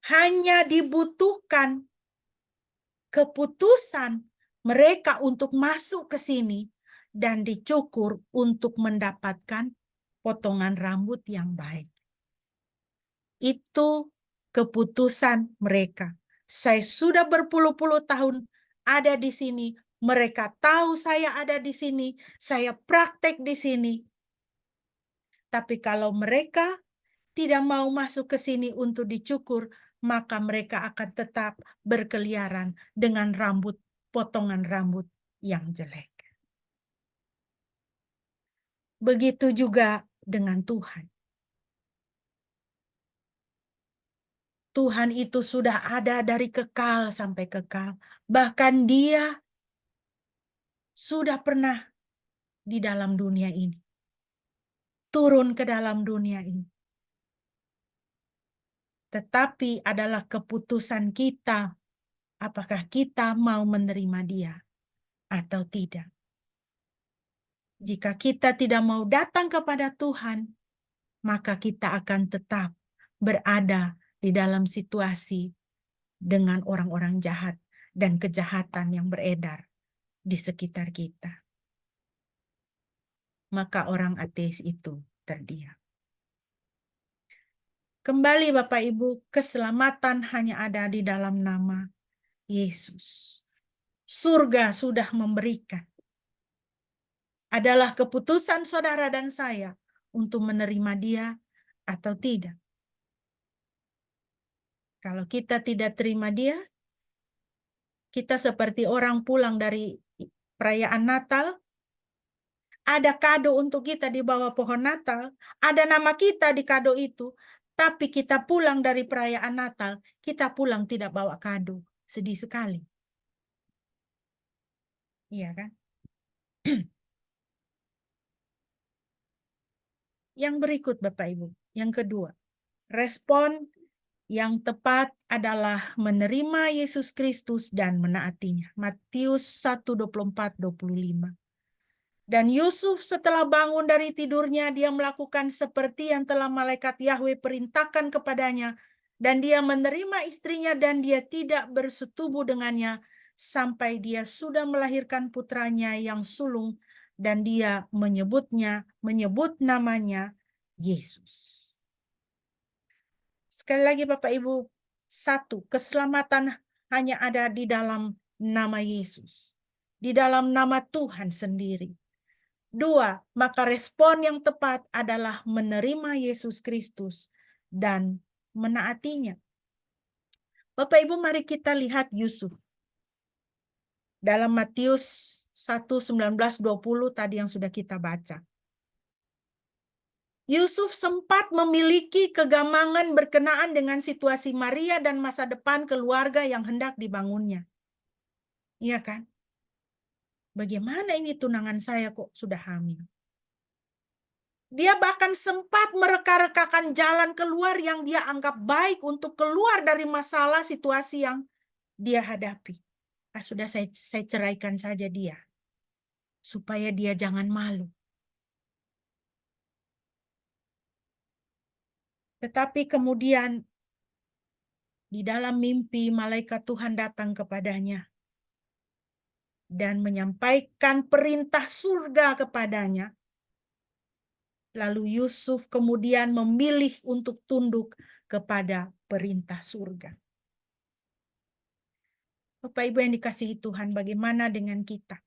Hanya dibutuhkan keputusan mereka untuk masuk ke sini dan dicukur untuk mendapatkan potongan rambut yang baik. Itu keputusan mereka. Saya sudah berpuluh-puluh tahun ada di sini. Mereka tahu saya ada di sini. Saya praktek di sini. Tapi kalau mereka tidak mau masuk ke sini untuk dicukur, maka mereka akan tetap berkeliaran dengan potongan rambut yang jelek. Begitu juga dengan Tuhan. Tuhan itu sudah ada dari kekal sampai kekal. Bahkan Dia sudah pernah di dalam dunia ini. Turun ke dalam dunia ini. Tetapi adalah keputusan kita, apakah kita mau menerima Dia atau tidak. Jika kita tidak mau datang kepada Tuhan, maka kita akan tetap berada di dalam situasi dengan orang-orang jahat dan kejahatan yang beredar di sekitar kita. Maka orang ateis itu terdiam. Kembali Bapak Ibu, keselamatan hanya ada di dalam nama Yesus. Surga sudah memberikan. Adalah keputusan saudara dan saya untuk menerima Dia atau tidak. Kalau kita tidak terima Dia, kita seperti orang pulang dari perayaan Natal, ada kado untuk kita di bawah pohon Natal, ada nama kita di kado itu, tapi kita pulang dari perayaan Natal, kita pulang tidak bawa kado. Sedih sekali. Iya kan? Yang berikut Bapak Ibu, yang kedua, respon yang tepat adalah menerima Yesus Kristus dan menaatinya. Matius 1:24-25. Dan Yusuf setelah bangun dari tidurnya, dia melakukan seperti yang telah malaikat Yahweh perintahkan kepadanya. Dan dia menerima istrinya dan dia tidak bersetubuh dengannya sampai dia sudah melahirkan putranya yang sulung. Dan dia menyebut namanya Yesus. Sekali lagi Bapak Ibu, satu, keselamatan hanya ada di dalam nama Yesus. Di dalam nama Tuhan sendiri. Dua, maka respon yang tepat adalah menerima Yesus Kristus dan menaatinya. Bapak Ibu, mari kita lihat Yusuf. Dalam Matius 1:19-20 tadi yang sudah kita baca. Yusuf sempat memiliki kegamangan berkenaan dengan situasi Maria dan masa depan keluarga yang hendak dibangunnya. Iya kan? Bagaimana ini tunangan saya kok sudah hamil? Dia bahkan sempat mereka-rekakan jalan keluar yang dia anggap baik untuk keluar dari masalah situasi yang dia hadapi. Sudah saya ceraikan saja dia. Supaya dia jangan malu. Tetapi kemudian di dalam mimpi malaikat Tuhan datang kepadanya dan menyampaikan perintah surga kepadanya. Lalu Yusuf kemudian memilih untuk tunduk kepada perintah surga. Bapak Ibu yang dikasihi Tuhan, bagaimana dengan kita?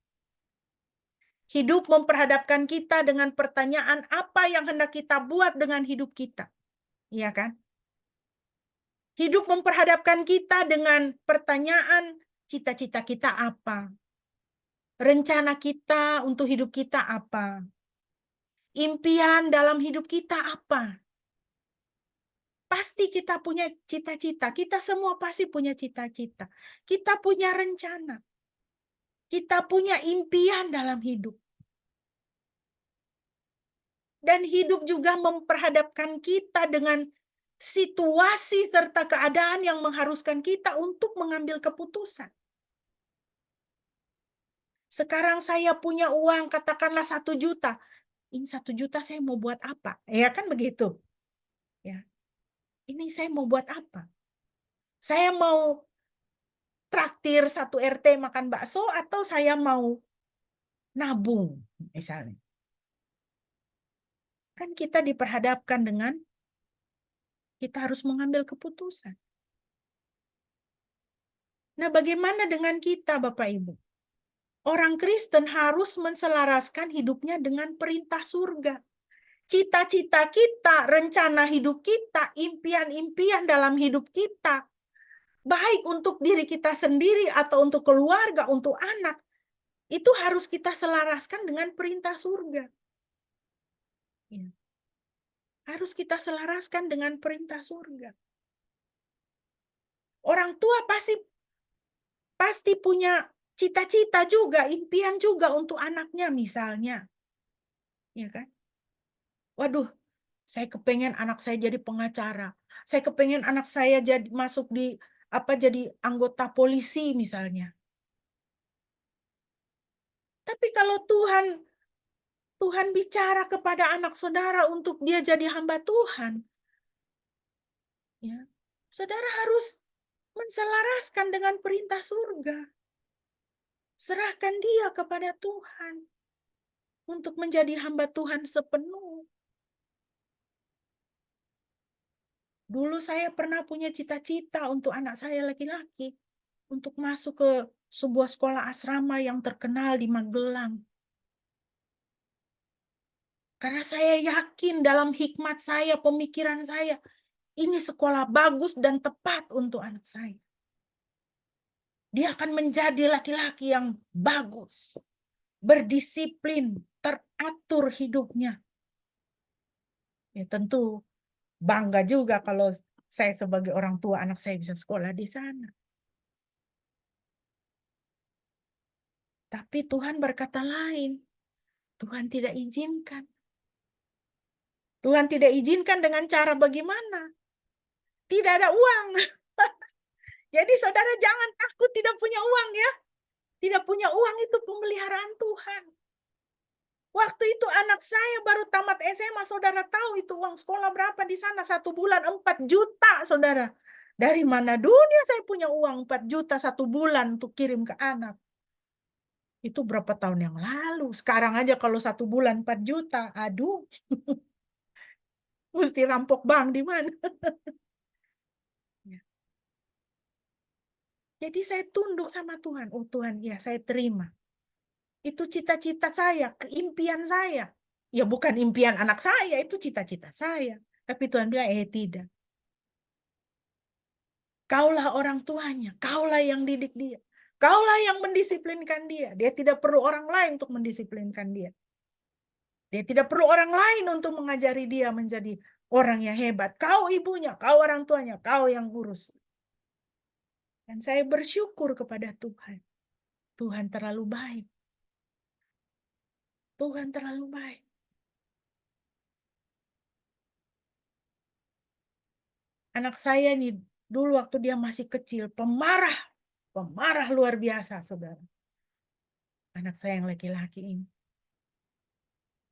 Hidup memperhadapkan kita dengan pertanyaan apa yang hendak kita buat dengan hidup kita. Iya kan? Hidup memperhadapkan kita dengan pertanyaan cita-cita kita apa? Rencana kita untuk hidup kita apa? Impian dalam hidup kita apa? Pasti kita punya cita-cita. Kita semua pasti punya cita-cita. Kita punya rencana. Kita punya impian dalam hidup. Dan hidup juga memperhadapkan kita dengan situasi serta keadaan yang mengharuskan kita untuk mengambil keputusan. Sekarang saya punya uang, katakanlah 1 juta. Ini 1 juta saya mau buat apa? Ya kan begitu. Ya. Ini saya mau buat apa? Saya mau traktir 1 RT makan bakso atau saya mau nabung misalnya. Kan kita diperhadapkan dengan kita harus mengambil keputusan. Nah, bagaimana dengan kita Bapak Ibu? Orang Kristen harus menselaraskan hidupnya dengan perintah surga. Cita-cita kita, rencana hidup kita, impian-impian dalam hidup kita, baik untuk diri kita sendiri atau untuk keluarga, untuk anak, itu harus kita selaraskan dengan perintah surga. Ya. Harus kita selaraskan dengan perintah surga. Orang tua pasti punya cita-cita juga, impian juga untuk anaknya misalnya. Ya kan? Waduh, saya kepengen anak saya jadi pengacara. Saya kepengen anak saya jadi masuk di jadi anggota polisi misalnya. Tapi kalau Tuhan bicara kepada anak saudara untuk dia jadi hamba Tuhan, ya, saudara harus menselaraskan dengan perintah surga. Serahkan dia kepada Tuhan untuk menjadi hamba Tuhan sepenuh. Dulu saya pernah punya cita-cita untuk anak saya laki-laki, untuk masuk ke sebuah sekolah asrama yang terkenal di Magelang. Karena saya yakin dalam hikmat saya, pemikiran saya, ini sekolah bagus dan tepat untuk anak saya. Dia akan menjadi laki-laki yang bagus, berdisiplin, teratur hidupnya. Ya tentu bangga juga kalau saya sebagai orang tua anak saya bisa sekolah di sana. Tapi Tuhan berkata lain. Tuhan tidak izinkan. Tuhan tidak izinkan dengan cara bagaimana? Tidak ada uang. Jadi saudara jangan takut tidak punya uang ya. Tidak punya uang itu pemeliharaan Tuhan. Waktu itu anak saya baru tamat SMA, saudara tahu itu uang sekolah berapa di sana? 1 bulan 4 juta, saudara. Dari mana dunia saya punya uang 4 juta 1 bulan untuk kirim ke anak? Itu berapa tahun yang lalu. Sekarang aja kalau 1 bulan 4 juta, aduh. Mesti rampok bank di mana? Ya. Jadi saya tunduk sama Tuhan. Oh Tuhan, ya saya terima. Itu cita-cita saya, keimpian saya. Ya bukan impian anak saya, itu cita-cita saya. Tapi Tuhan bilang, tidak. Kaulah orang tuanya, kaulah yang didik dia. Kaulah yang mendisiplinkan dia. Dia tidak perlu orang lain untuk mendisiplinkan dia. Dia tidak perlu orang lain untuk mengajari dia menjadi orang yang hebat. Kau ibunya, kau orang tuanya, kau yang urus. Dan saya bersyukur kepada Tuhan. Tuhan terlalu baik. Tuhan terlalu baik. Anak saya nih, dulu waktu dia masih kecil, pemarah luar biasa, saudara. Anak saya yang laki-laki ini.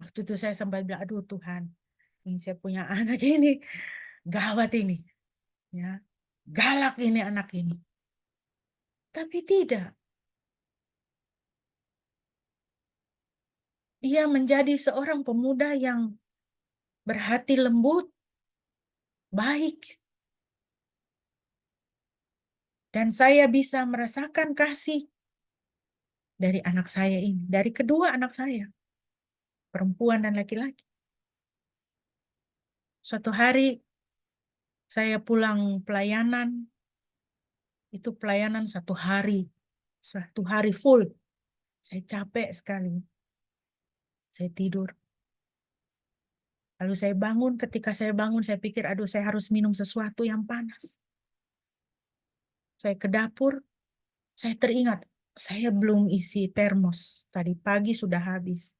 Waktu itu saya sempat bilang, aduh Tuhan, ini saya punya anak ini, gawat ini. Ya, galak ini anak ini. Tapi tidak. Dia menjadi seorang pemuda yang berhati lembut, baik. Dan saya bisa merasakan kasih dari anak saya ini, dari kedua anak saya, perempuan dan laki-laki. Suatu hari saya pulang pelayanan, itu pelayanan 1 hari full. Saya capek sekali. Saya tidur. Lalu saya bangun, ketika saya bangun saya pikir, aduh saya harus minum sesuatu yang panas. Saya ke dapur, saya teringat, saya belum isi termos. Tadi pagi sudah habis.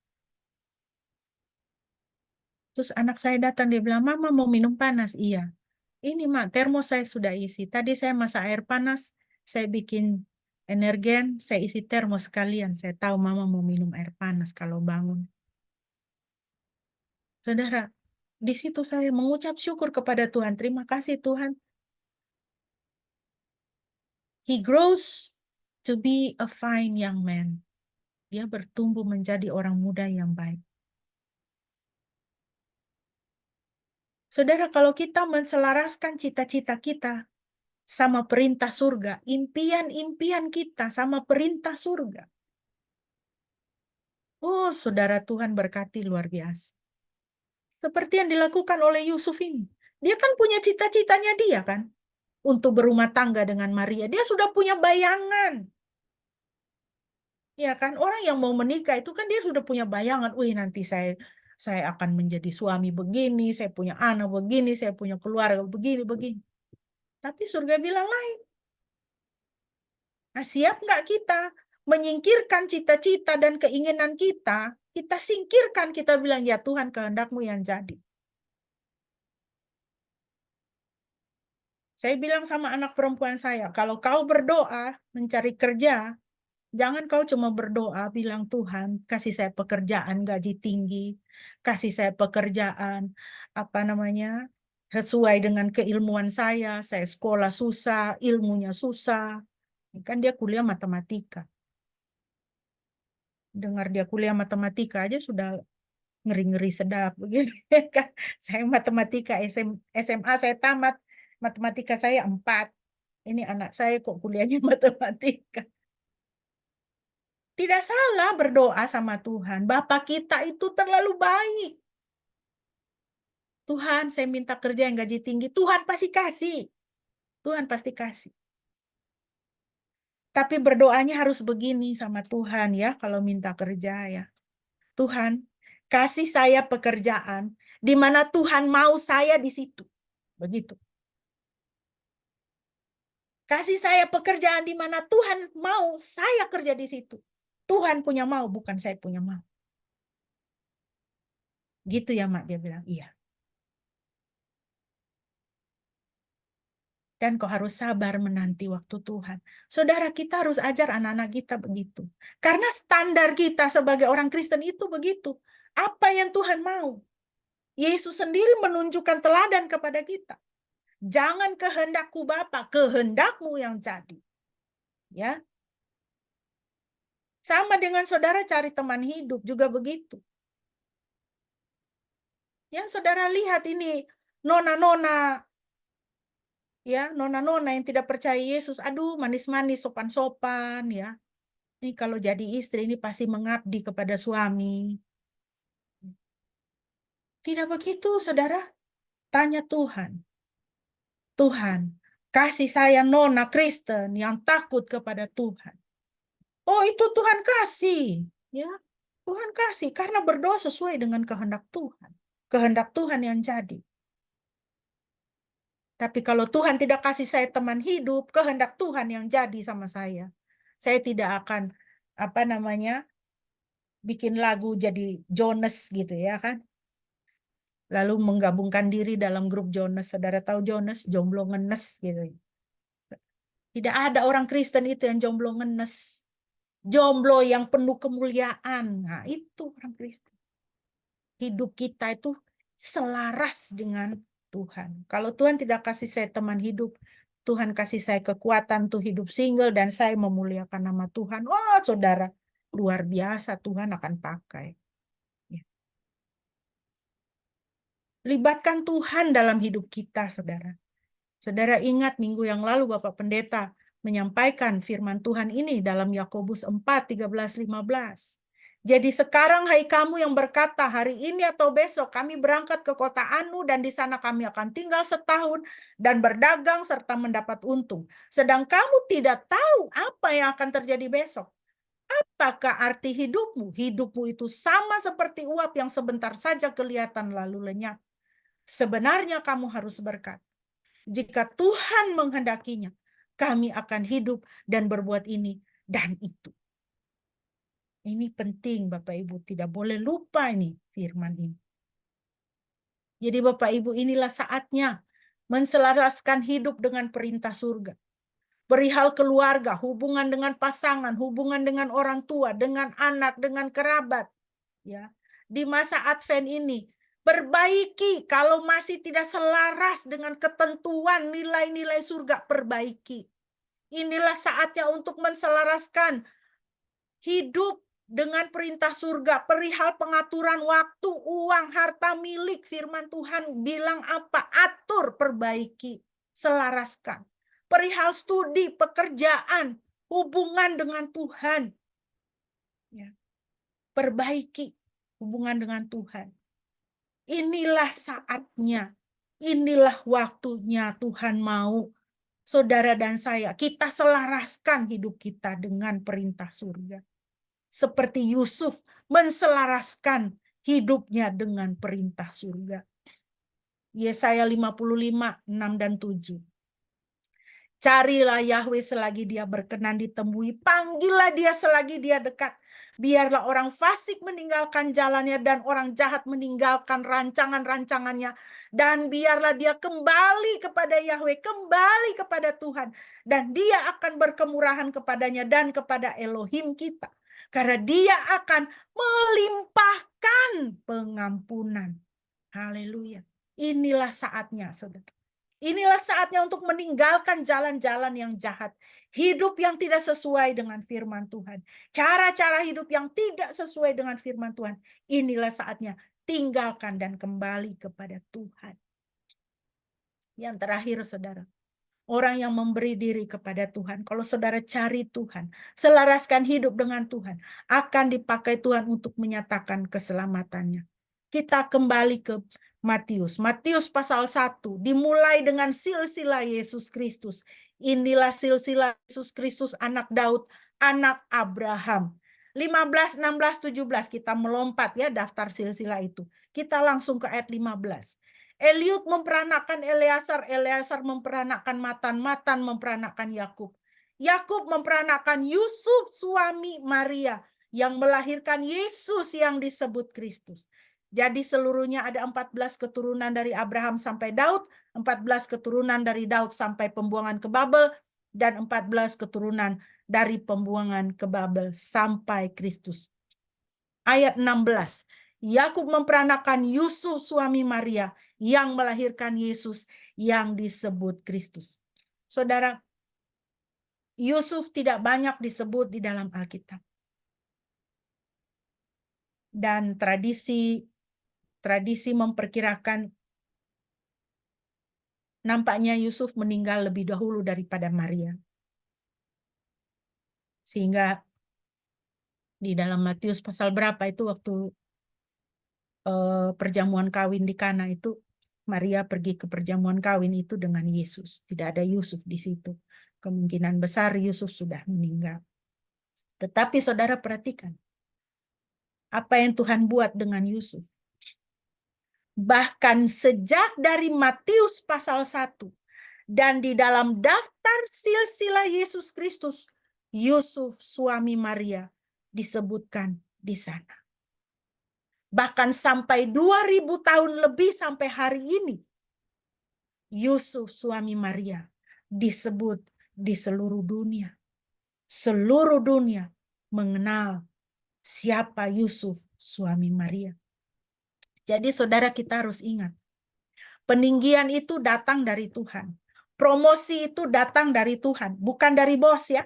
Terus anak saya datang, dia bilang, Mama mau minum panas? Iya. Ini Mak, termos saya sudah isi. Tadi saya masak air panas, saya bikin energen, saya isi termos sekalian. Saya tahu Mama mau minum air panas kalau bangun. Saudara, di situ saya mengucap syukur kepada Tuhan. Terima kasih Tuhan. He grows to be a fine young man. Dia bertumbuh menjadi orang muda yang baik. Saudara, kalau kita menselaraskan cita-cita kita sama perintah surga, impian-impian kita sama perintah surga. Oh, saudara, Tuhan berkati luar biasa. Seperti yang dilakukan oleh Yusuf ini. Dia kan punya cita-citanya dia kan. Untuk berumah tangga dengan Maria. Dia sudah punya bayangan. Ya kan, orang yang mau menikah itu kan dia sudah punya bayangan. Wih, nanti saya akan menjadi suami begini, saya punya anak begini, saya punya keluarga begini. Tapi surga bilang lain. Nah, siap nggak kita menyingkirkan cita-cita dan keinginan kita? Kita singkirkan, kita bilang, ya Tuhan kehendak-Mu yang jadi. Saya bilang sama anak perempuan saya, kalau kau berdoa mencari kerja, jangan kau cuma berdoa bilang Tuhan, kasih saya pekerjaan gaji tinggi, kasih saya pekerjaan sesuai dengan keilmuan saya sekolah susah, ilmunya susah. Kan dia kuliah matematika. Dengar dia kuliah matematika aja sudah ngeri-ngeri sedap begitu kan. Saya matematika SMA saya tamat, matematika saya 4. Ini anak saya kok kuliahnya matematika. Tidak salah berdoa sama Tuhan. Bapa kita itu terlalu baik. Tuhan, saya minta kerja yang gaji tinggi. Tuhan pasti kasih. Tuhan pasti kasih. Tapi berdoanya harus begini sama Tuhan ya, kalau minta kerja ya. Tuhan, kasih saya pekerjaan di mana Tuhan mau saya di situ. Begitu. Kasih saya pekerjaan di mana Tuhan mau saya kerja di situ. Tuhan punya mau, bukan saya punya mau. Gitu ya, Mak, dia bilang. Iya. Dan kau harus sabar menanti waktu Tuhan. Saudara, kita harus ajar anak-anak kita begitu. Karena standar kita sebagai orang Kristen itu begitu. Apa yang Tuhan mau? Yesus sendiri menunjukkan teladan kepada kita. Jangan kehendakku Bapa, kehendakmu yang jadi. Ya. Sama dengan saudara cari teman hidup juga begitu. Yang saudara lihat ini nona-nona, ya, nona-nona yang tidak percaya Yesus, aduh manis-manis, sopan-sopan, ya. Ini kalau jadi istri ini pasti mengabdi kepada suami. Tidak begitu, saudara. Tanya Tuhan. Tuhan, kasih saya nona Kristen yang takut kepada Tuhan. Oh, itu Tuhan kasih, ya. Tuhan kasih karena berdoa sesuai dengan kehendak Tuhan. Kehendak Tuhan yang jadi. Tapi kalau Tuhan tidak kasih saya teman hidup, kehendak Tuhan yang jadi sama saya. Saya tidak akan bikin lagu jadi Jonas gitu ya kan. Lalu menggabungkan diri dalam grup Jonas. Saudara tahu Jonas, jomblo ngenes gitu. Tidak ada orang Kristen itu yang jomblo ngenes. Jomblo yang penuh kemuliaan. Nah, itu orang Kristen. Hidup kita itu selaras dengan Tuhan. Kalau Tuhan tidak kasih saya teman hidup, Tuhan kasih saya kekuatan tuh hidup single dan saya memuliakan nama Tuhan. Wah, saudara, luar biasa Tuhan akan pakai. Ya. Libatkan Tuhan dalam hidup kita, saudara. Saudara ingat minggu yang lalu Bapak Pendeta menyampaikan firman Tuhan ini dalam Yakobus 4, 13, 15. Jadi sekarang hai kamu yang berkata hari ini atau besok kami berangkat ke kota Anu dan di sana kami akan tinggal setahun dan berdagang serta mendapat untung. Sedang kamu tidak tahu apa yang akan terjadi besok. Apakah arti hidupmu? Hidupmu itu sama seperti uap yang sebentar saja kelihatan lalu lenyap. Sebenarnya kamu harus berkata, jika Tuhan menghendakinya, kami akan hidup dan berbuat ini dan itu. Ini penting Bapak Ibu, tidak boleh lupa ini firman ini. Jadi Bapak Ibu, inilah saatnya menselaraskan hidup dengan perintah surga. Perihal keluarga, hubungan dengan pasangan, hubungan dengan orang tua, dengan anak, dengan kerabat. Ya, di masa Advent ini, perbaiki kalau masih tidak selaras dengan ketentuan nilai-nilai surga, perbaiki. Inilah saatnya untuk menselaraskan hidup dengan perintah surga, perihal pengaturan waktu, uang, harta milik. Firman Tuhan bilang apa? Atur, perbaiki, selaraskan. Perihal studi, pekerjaan, hubungan dengan Tuhan. Ya. Perbaiki hubungan dengan Tuhan. Inilah saatnya, inilah waktunya Tuhan mau saudara dan saya, kita selaraskan hidup kita dengan perintah surga. Seperti Yusuf menselaraskan hidupnya dengan perintah surga. Yesaya 55, 6 dan 7. Carilah Yahweh selagi dia berkenan ditemui, panggillah dia selagi dia dekat. Biarlah orang fasik meninggalkan jalannya dan orang jahat meninggalkan rancangan-rancangannya. Dan biarlah dia kembali kepada Yahweh, kembali kepada Tuhan. Dan dia akan berkemurahan kepadanya dan kepada Elohim kita. Karena dia akan melimpahkan pengampunan. Haleluya. Inilah saatnya, saudara. Inilah saatnya untuk meninggalkan jalan-jalan yang jahat. Hidup yang tidak sesuai dengan firman Tuhan. Cara-cara hidup yang tidak sesuai dengan firman Tuhan. Inilah saatnya tinggalkan dan kembali kepada Tuhan. Yang terakhir, saudara. Orang yang memberi diri kepada Tuhan. Kalau saudara cari Tuhan, selaraskan hidup dengan Tuhan, akan dipakai Tuhan untuk menyatakan keselamatannya. Kita kembali ke Matius. Matius pasal 1 dimulai dengan silsilah Yesus Kristus. Inilah silsilah Yesus Kristus, anak Daud, anak Abraham. 15, 16, 17 kita melompat ya daftar silsilah itu. Kita langsung ke ayat 15. Eliud memperanakan Eleazar, Eleazar memperanakan Matan, Matan memperanakan Yakub. Yakub memperanakan Yusuf suami Maria yang melahirkan Yesus yang disebut Kristus. Jadi seluruhnya ada 14 keturunan dari Abraham sampai Daud, 14 keturunan dari Daud sampai pembuangan ke Babel, dan 14 keturunan dari pembuangan ke Babel sampai Kristus. Ayat 16. Yakub memperanakan Yusuf suami Maria yang melahirkan Yesus yang disebut Kristus. Saudara, Yusuf tidak banyak disebut di dalam Alkitab. Dan tradisi memperkirakan nampaknya Yusuf meninggal lebih dahulu daripada Maria. Sehingga di dalam Matius pasal berapa itu waktu perjamuan kawin di Kana itu, Maria pergi ke perjamuan kawin itu dengan Yesus. Tidak ada Yusuf di situ. Kemungkinan besar Yusuf sudah meninggal. Tetapi saudara perhatikan, apa yang Tuhan buat dengan Yusuf. Bahkan sejak dari Matius pasal 1, dan di dalam daftar silsilah Yesus Kristus, Yusuf suami Maria disebutkan di sana. Bahkan sampai 2000 tahun lebih sampai hari ini, Yusuf suami Maria disebut di seluruh dunia. Seluruh dunia mengenal siapa Yusuf suami Maria. Jadi saudara, kita harus ingat, peninggian itu datang dari Tuhan. Promosi itu datang dari Tuhan, bukan dari bos ya.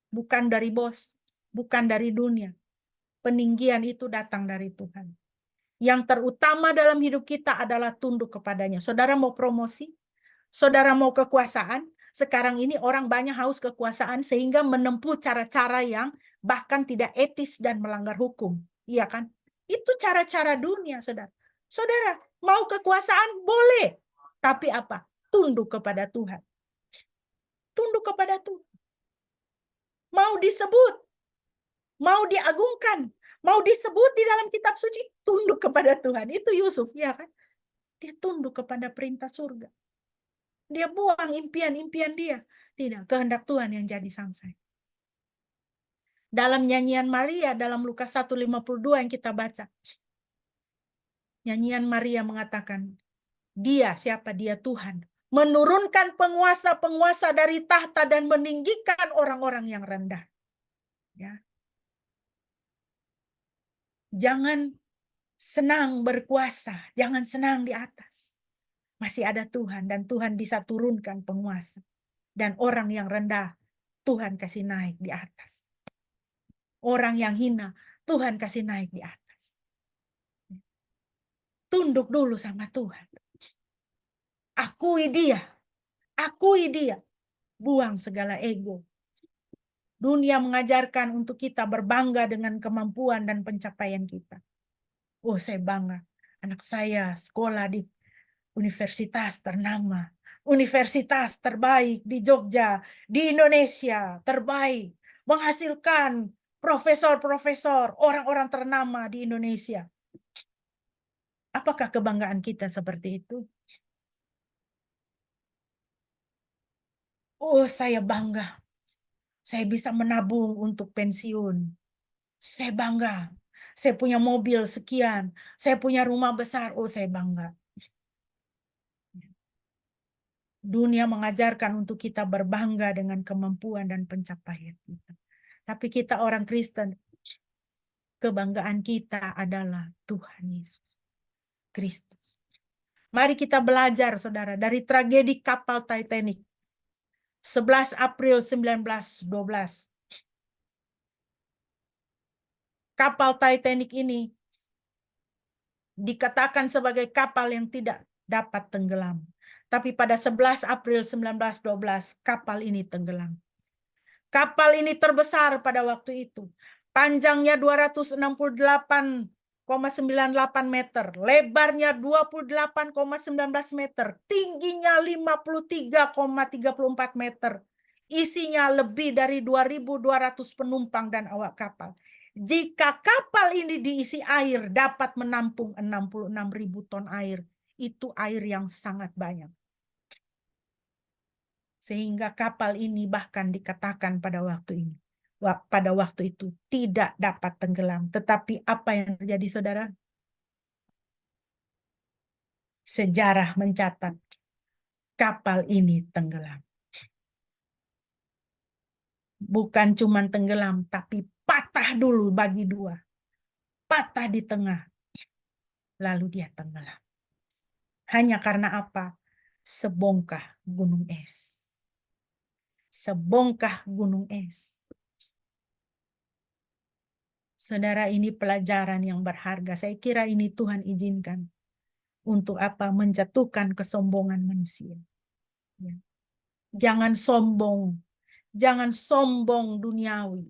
Bukan dari bos, bukan dari dunia. Peninggian itu datang dari Tuhan. Yang terutama dalam hidup kita adalah tunduk kepadanya. Saudara mau promosi? Saudara mau kekuasaan? Sekarang ini orang banyak haus kekuasaan sehingga menempuh cara-cara yang bahkan tidak etis dan melanggar hukum. Iya kan? Itu cara-cara dunia, saudara. Saudara, mau kekuasaan? Boleh. Tapi apa? Tunduk kepada Tuhan. Tunduk kepada Tuhan. Mau disebut, mau diagungkan, mau disebut di dalam kitab suci, tunduk kepada Tuhan. Itu Yusuf, ya kan? Dia tunduk kepada perintah surga. Dia buang impian-impian dia. Tidak, kehendak Tuhan yang jadi samsai. Dalam nyanyian Maria, dalam Lukas 1:52 yang kita baca, nyanyian Maria mengatakan, dia, siapa? Dia Tuhan. Menurunkan penguasa-penguasa dari tahta dan meninggikan orang-orang yang rendah. Ya. Jangan senang berkuasa, jangan senang di atas. Masih ada Tuhan dan Tuhan bisa turunkan penguasa. Dan orang yang rendah, Tuhan kasih naik di atas. Orang yang hina, Tuhan kasih naik di atas. Tunduk dulu sama Tuhan. Akui dia. Akui dia. Buang segala ego. Dunia mengajarkan untuk kita berbangga dengan kemampuan dan pencapaian kita. Oh, saya bangga. Anak saya sekolah di universitas ternama. Universitas terbaik di Jogja. Di Indonesia terbaik. Menghasilkan profesor-profesor, orang-orang ternama di Indonesia. Apakah kebanggaan kita seperti itu? Oh, saya bangga. Saya bisa menabung untuk pensiun. Saya bangga. Saya punya mobil sekian. Saya punya rumah besar. Oh, saya bangga. Dunia mengajarkan untuk kita berbangga dengan kemampuan dan pencapaian kita. Tapi kita orang Kristen, kebanggaan kita adalah Tuhan Yesus Kristus. Mari kita belajar, saudara, dari tragedi kapal Titanic. 11 April 1912. Kapal Titanic ini dikatakan sebagai kapal yang tidak dapat tenggelam. Tapi pada 11 April 1912, kapal ini tenggelam. Kapal ini terbesar pada waktu itu. Panjangnya 268,98 meter, lebarnya 28,19 meter, tingginya 53,34 meter. Isinya lebih dari 2.200 penumpang dan awak kapal. Jika kapal ini diisi air, dapat menampung 66.000 ton air. Itu air yang sangat banyak. Sehingga kapal ini bahkan dikatakan pada waktu itu tidak dapat tenggelam. Tetapi apa yang terjadi, saudara? Sejarah mencatat kapal ini tenggelam. Bukan cuma tenggelam, tapi patah dulu bagi dua. Patah di tengah. Lalu dia tenggelam. Hanya karena apa? Sebongkah gunung es. Sebongkah gunung es. Saudara, ini pelajaran yang berharga. Saya kira ini Tuhan izinkan. Untuk apa? Menjatuhkan kesombongan manusia. Ya. Jangan sombong. Jangan sombong duniawi.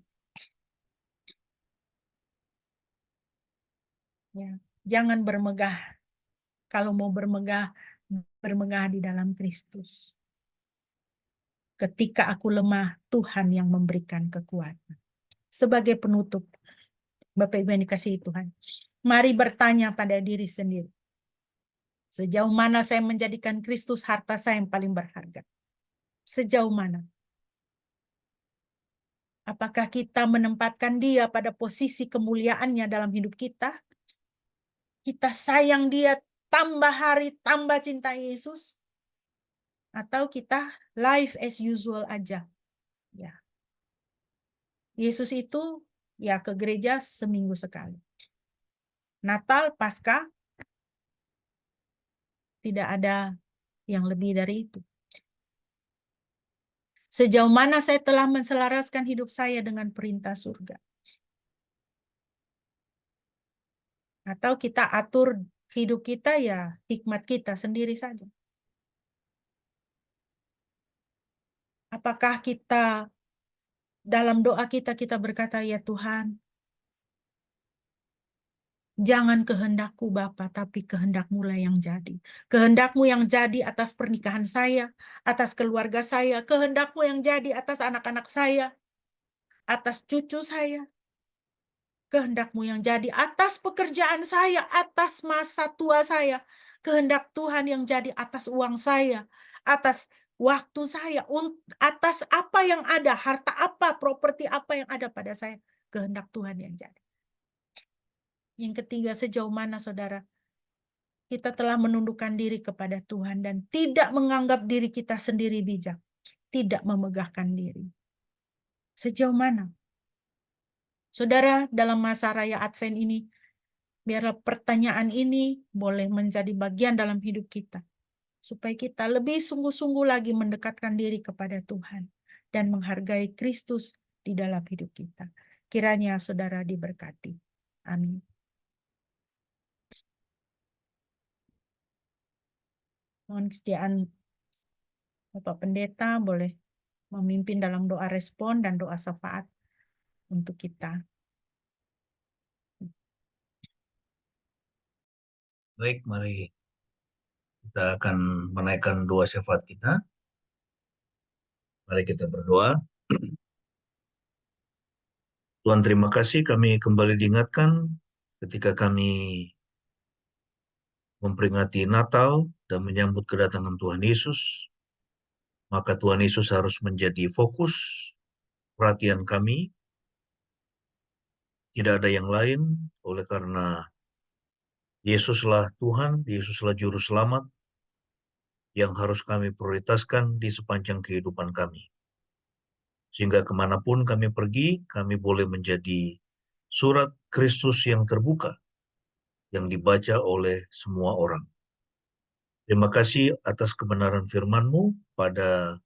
Ya. Jangan bermegah. Kalau mau bermegah, bermegah di dalam Kristus. Ketika aku lemah, Tuhan yang memberikan kekuatan. Sebagai penutup, Bapak Ibu yang dikasihi Tuhan, mari bertanya pada diri sendiri. Sejauh mana saya menjadikan Kristus harta saya yang paling berharga? Sejauh mana? Apakah kita menempatkan Dia pada posisi kemuliaannya dalam hidup kita? Kita sayang Dia, tambah hari, tambah cinta Yesus? Atau kita life as usual aja? Ya. Yesus itu ya ke gereja seminggu sekali. Natal, Paskah, tidak ada yang lebih dari itu. Sejauh mana saya telah menselaraskan hidup saya dengan perintah surga? Atau kita atur hidup kita ya hikmat kita sendiri saja? Apakah kita dalam doa kita berkata, ya Tuhan, jangan kehendakku Bapa, tapi kehendak-Mu lah yang jadi. Kehendak-Mu yang jadi atas pernikahan saya, atas keluarga saya, kehendak-Mu yang jadi atas anak-anak saya, atas cucu saya, kehendak-Mu yang jadi atas pekerjaan saya, atas masa tua saya, kehendak Tuhan yang jadi atas uang saya, atas waktu saya, atas apa yang ada, harta apa, properti apa yang ada pada saya, kehendak Tuhan yang jadi. Yang ketiga, sejauh mana saudara kita telah menundukkan diri kepada Tuhan dan tidak menganggap diri kita sendiri bijak, tidak memegahkan diri. Sejauh mana? Saudara, dalam masa raya Advent ini, biarlah pertanyaan ini boleh menjadi bagian dalam hidup kita, supaya kita lebih sungguh-sungguh lagi mendekatkan diri kepada Tuhan dan menghargai Kristus di dalam hidup kita. Kiranya saudara diberkati. Amin. Mohon kesediaan Bapak Pendeta boleh memimpin dalam doa respon dan doa syafaat untuk kita. Baik, mari kita akan menaikkan doa syafaat kita. Mari kita berdoa. Tuhan, terima kasih kami kembali diingatkan ketika kami memperingati Natal dan menyambut kedatangan Tuhan Yesus. Maka Tuhan Yesus harus menjadi fokus perhatian kami. Tidak ada yang lain, oleh karena Yesuslah Tuhan, Yesuslah Juru Selamat yang harus kami prioritaskan di sepanjang kehidupan kami. Sehingga kemanapun kami pergi, kami boleh menjadi surat Kristus yang terbuka, yang dibaca oleh semua orang. Terima kasih atas kebenaran firman-Mu. Pada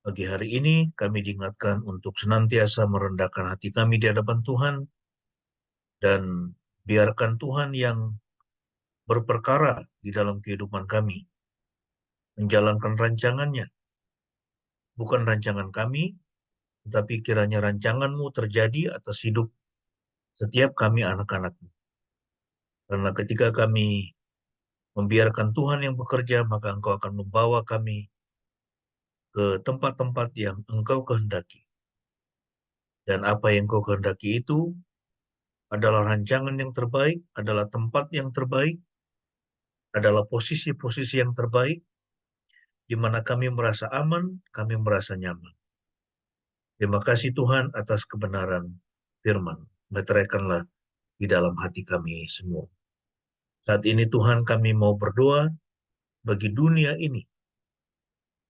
pagi hari ini, kami diingatkan untuk senantiasa merendahkan hati kami di hadapan Tuhan, dan biarkan Tuhan yang berperkara di dalam kehidupan kami, menjalankan rancangannya, bukan rancangan kami, tetapi kiranya rancangan-Mu terjadi atas hidup setiap kami anak-anak-Mu. Karena ketika kami membiarkan Tuhan yang bekerja, maka Engkau akan membawa kami ke tempat-tempat yang Engkau kehendaki. Dan apa yang Engkau kehendaki itu adalah rancangan yang terbaik, adalah tempat yang terbaik, adalah posisi-posisi yang terbaik, di mana kami merasa aman, kami merasa nyaman. Terima kasih Tuhan atas kebenaran firman. Meteraikanlah di dalam hati kami semua. Saat ini Tuhan, kami mau berdoa bagi dunia ini,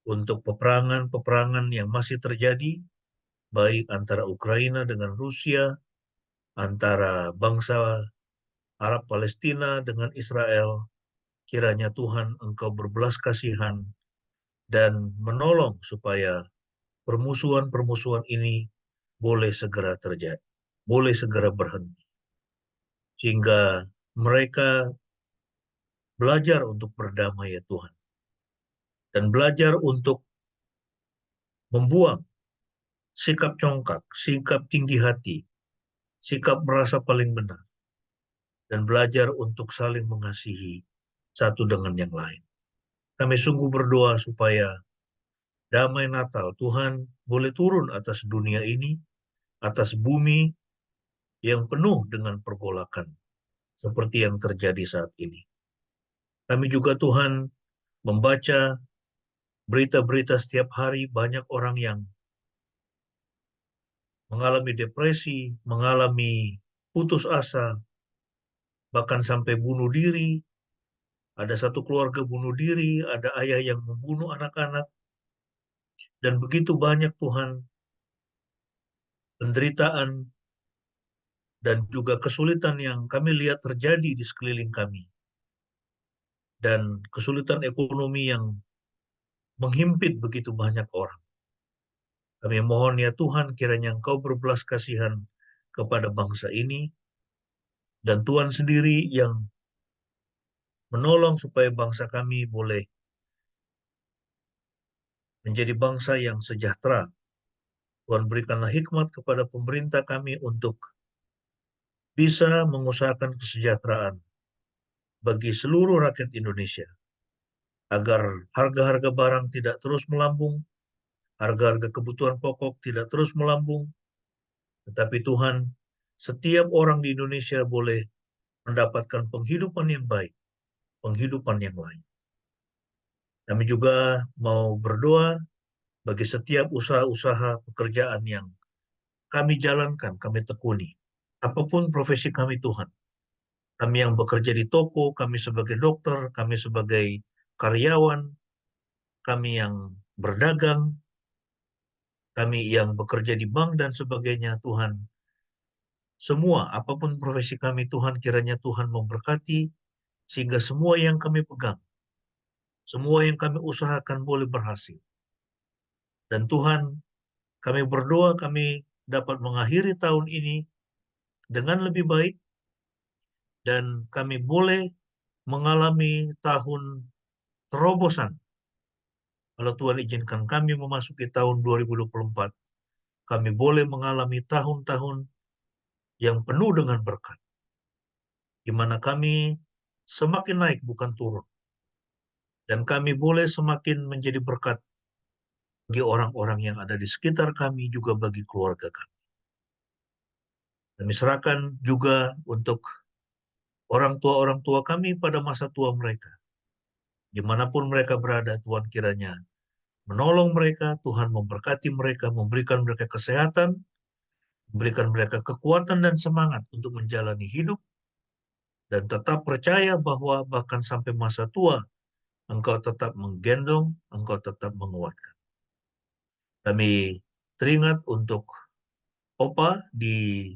untuk peperangan-peperangan yang masih terjadi, baik antara Ukraina dengan Rusia, antara bangsa Arab Palestina dengan Israel. Kiranya Tuhan Engkau berbelas kasihan dan menolong supaya permusuhan-permusuhan ini boleh segera terjadi, boleh segera berhenti. Sehingga mereka belajar untuk berdamai ya Tuhan. Dan belajar untuk membuang sikap congkak, sikap tinggi hati, sikap merasa paling benar, dan belajar untuk saling mengasihi satu dengan yang lain. Kami sungguh berdoa supaya damai Natal Tuhan boleh turun atas dunia ini, atas bumi yang penuh dengan pergolakan, seperti yang terjadi saat ini. Kami juga Tuhan membaca berita-berita setiap hari, banyak orang yang mengalami depresi, mengalami putus asa, bahkan sampai bunuh diri. Ada satu keluarga bunuh diri, ada ayah yang membunuh anak-anak, dan begitu banyak Tuhan penderitaan dan juga kesulitan yang kami lihat terjadi di sekeliling kami. Dan kesulitan ekonomi yang menghimpit begitu banyak orang. Kami mohon ya Tuhan, kiranya Engkau berbelas kasihan kepada bangsa ini, dan Tuhan sendiri yang menolong supaya bangsa kami boleh menjadi bangsa yang sejahtera. Tuhan berikanlah hikmat kepada pemerintah kami untuk bisa mengusahakan kesejahteraan bagi seluruh rakyat Indonesia, agar harga-harga barang tidak terus melambung, harga-harga kebutuhan pokok tidak terus melambung, tetapi Tuhan, setiap orang di Indonesia boleh mendapatkan penghidupan yang baik, penghidupan yang lain. Kami juga mau berdoa bagi setiap usaha-usaha pekerjaan yang kami jalankan, kami tekuni. Apapun profesi kami Tuhan. Kami yang bekerja di toko, kami sebagai dokter, kami sebagai karyawan, kami yang berdagang, kami yang bekerja di bank dan sebagainya, Tuhan. Semua, apapun profesi kami Tuhan, kiranya Tuhan memberkati, sehingga semua yang kami pegang, semua yang kami usahakan boleh berhasil. Dan Tuhan, kami berdoa kami dapat mengakhiri tahun ini dengan lebih baik, dan kami boleh mengalami tahun terobosan. Kalau Tuhan izinkan kami memasuki tahun 2024, kami boleh mengalami tahun-tahun yang penuh dengan berkat, di mana kami semakin naik bukan turun, dan kami boleh semakin menjadi berkat bagi orang-orang yang ada di sekitar kami, juga bagi keluarga kami. Kami serahkan juga untuk orang tua kami pada masa tua mereka. Dimanapun mereka berada, Tuhan kiranya menolong mereka, Tuhan memberkati mereka, memberikan mereka kesehatan, memberikan mereka kekuatan dan semangat untuk menjalani hidup, dan tetap percaya bahwa bahkan sampai masa tua, Engkau tetap menggendong, Engkau tetap menguatkan. Kami teringat untuk Opa di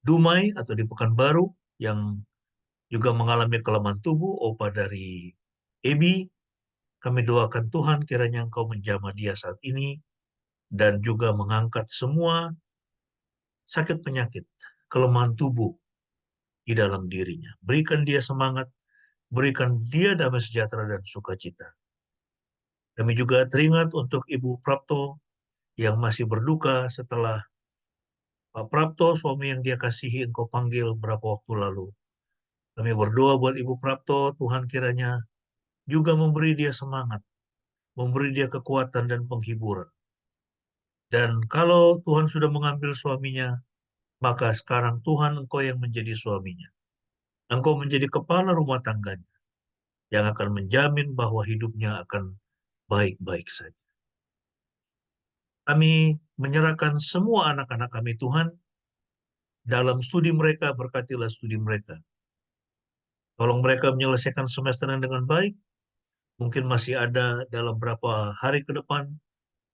Dumai atau di Pekanbaru yang juga mengalami kelemahan tubuh, Opa dari Ebi. Kami doakan Tuhan kiranya Engkau menjamah dia saat ini dan juga mengangkat semua sakit penyakit, kelemahan tubuh di dalam dirinya. Berikan dia semangat, berikan dia damai sejahtera dan sukacita. Kami juga teringat untuk Ibu Prapto yang masih berduka setelah Pak Prapto, suami yang dia kasihi, Engkau panggil berapa waktu lalu. Kami berdoa buat Ibu Prapto, Tuhan kiranya juga memberi dia semangat, memberi dia kekuatan dan penghiburan. Dan kalau Tuhan sudah mengambil suaminya, maka sekarang Tuhan Engkau yang menjadi suaminya. Engkau menjadi kepala rumah tangganya, yang akan menjamin bahwa hidupnya akan baik-baik saja. Kami menyerahkan semua anak-anak kami Tuhan, dalam studi mereka, berkatilah studi mereka. Tolong mereka menyelesaikan semester dengan baik. Mungkin masih ada dalam beberapa hari ke depan,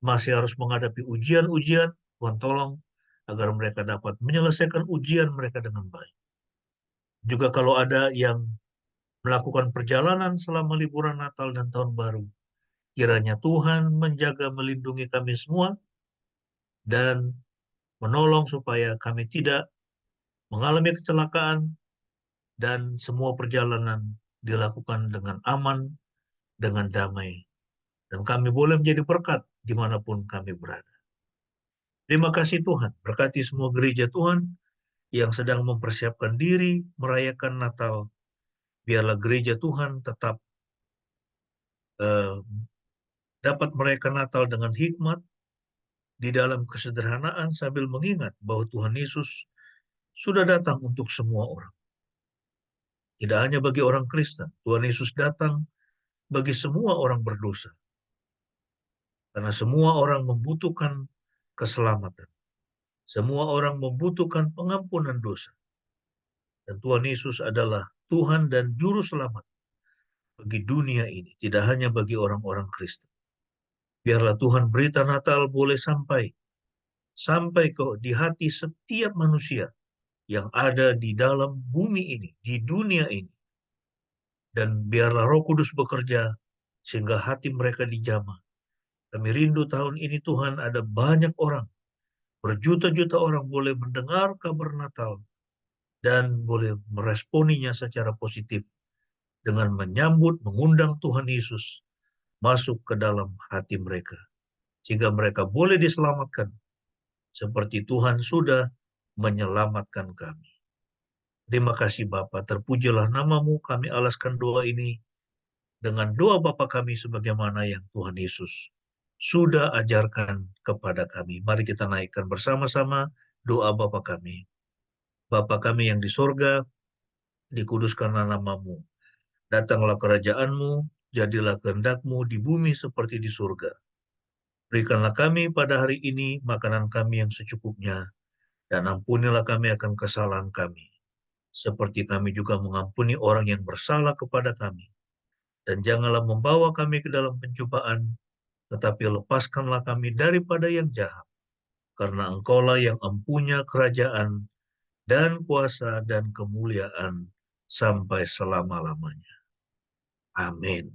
masih harus menghadapi ujian-ujian. Tuhan tolong agar mereka dapat menyelesaikan ujian mereka dengan baik. Juga kalau ada yang melakukan perjalanan selama liburan Natal dan Tahun Baru, kiranya Tuhan menjaga melindungi kami semua dan menolong supaya kami tidak mengalami kecelakaan dan semua perjalanan dilakukan dengan aman, dengan damai. Dan kami boleh menjadi berkat dimanapun kami berada. Terima kasih Tuhan, berkati semua gereja Tuhan yang sedang mempersiapkan diri merayakan Natal. Biarlah gereja Tuhan tetap dapat merayakan Natal dengan hikmat, di dalam kesederhanaan sambil mengingat bahwa Tuhan Yesus sudah datang untuk semua orang. Tidak hanya bagi orang Kristen, Tuhan Yesus datang bagi semua orang berdosa. Karena semua orang membutuhkan keselamatan. Semua orang membutuhkan pengampunan dosa. Dan Tuhan Yesus adalah Tuhan dan Juru Selamat bagi dunia ini, tidak hanya bagi orang-orang Kristen. Biarlah Tuhan berita Natal boleh sampai ke di hati setiap manusia yang ada di dalam bumi ini, di dunia ini. Dan biarlah Roh Kudus bekerja sehingga hati mereka dijamah. Kami rindu tahun ini Tuhan ada banyak orang, berjuta-juta orang boleh mendengar kabar Natal dan boleh meresponinya secara positif dengan menyambut, mengundang Tuhan Yesus masuk ke dalam hati mereka. Sehingga mereka boleh diselamatkan seperti Tuhan sudah menyelamatkan kami. Terima kasih Bapa, terpujilah namamu, kami alaskan doa ini dengan doa Bapa kami sebagaimana yang Tuhan Yesus sudah ajarkan kepada kami. Mari kita naikkan bersama-sama doa Bapa kami. Bapa kami yang di sorga, dikuduskanlah namamu. Datanglah kerajaanmu, jadilah kehendakmu di bumi seperti di surga. Berikanlah kami pada hari ini makanan kami yang secukupnya, dan ampunilah kami akan kesalahan kami, seperti kami juga mengampuni orang yang bersalah kepada kami. Dan janganlah membawa kami ke dalam pencobaan, tetapi lepaskanlah kami daripada yang jahat. Karena Engkaulah yang empunya kerajaan dan kuasa dan kemuliaan sampai selama-lamanya. Amin.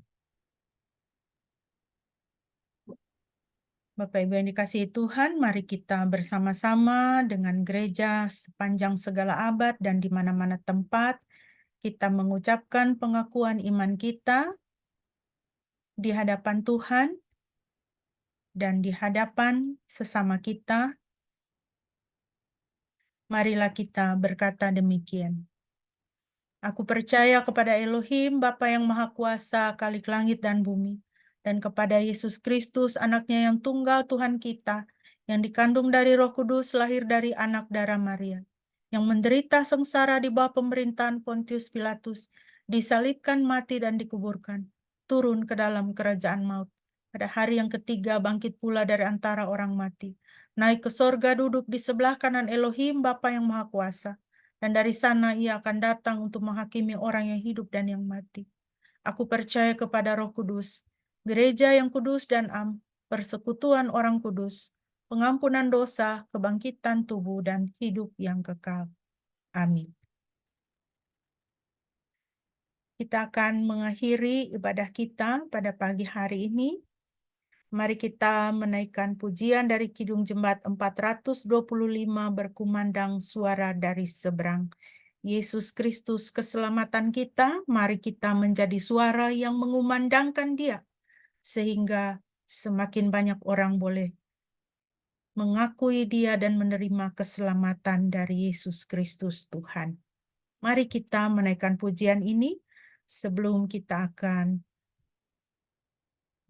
Bapak Ibu yang dikasihi Tuhan, mari kita bersama-sama dengan gereja sepanjang segala abad dan di mana-mana tempat, kita mengucapkan pengakuan iman kita di hadapan Tuhan dan di hadapan sesama kita. Marilah kita berkata demikian. Aku percaya kepada Elohim, Bapa yang Maha Kuasa, Khalik langit dan bumi, dan kepada Yesus Kristus, anaknya yang tunggal Tuhan kita, yang dikandung dari Roh Kudus, lahir dari anak darah Maria, yang menderita sengsara di bawah pemerintahan Pontius Pilatus, disalibkan, mati, dan dikuburkan, turun ke dalam kerajaan maut. Pada hari yang ketiga bangkit pula dari antara orang mati, naik ke sorga, duduk di sebelah kanan Elohim, Bapa yang Maha Kuasa, dan dari sana ia akan datang untuk menghakimi orang yang hidup dan yang mati. Aku percaya kepada Roh Kudus, gereja yang kudus dan persekutuan orang kudus, pengampunan dosa, kebangkitan tubuh, dan hidup yang kekal. Amin. Kita akan mengakhiri ibadah kita pada pagi hari ini. Mari kita menaikkan pujian dari Kidung Jemaat 425 berkumandang suara dari seberang. Yesus Kristus keselamatan kita, mari kita menjadi suara yang mengumandangkan Dia, sehingga semakin banyak orang boleh mengakui Dia dan menerima keselamatan dari Yesus Kristus Tuhan. Mari kita menaikkan pujian ini sebelum kita akan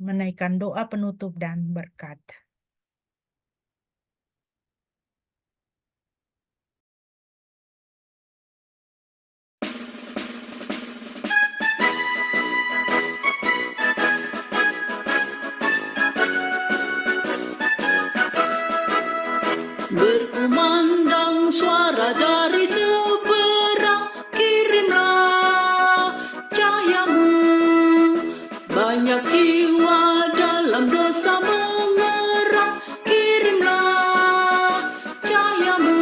menaikkan doa penutup dan berkat. Berkumandang suara dari seberang, kirimlah cahayamu. Banyak jiwa dalam dosa mengerang, kirimlah cahayamu.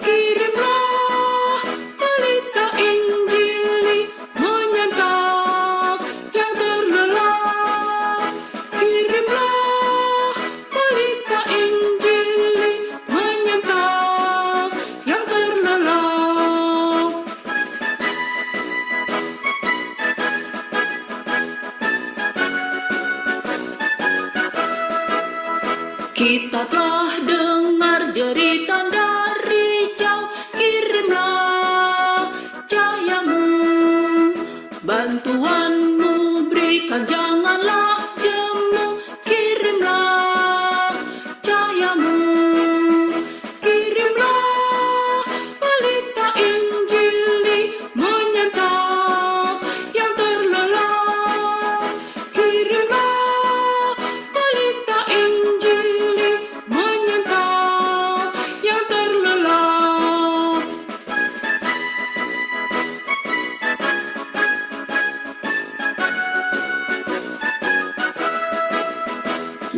Kirimlah pelita Injili menyentap yang terlelap. Kirimlah pelita Injili menyentap yang terlelap. Kita telah dengar jeritan dari jauh, kirimlah cahayamu. Bantuanmu berikan, janganlah jemu, kirimlah cahayamu. Kirimlah pelita Injili menyentap yang terlelap. Kirimlah pelita Injili menyentap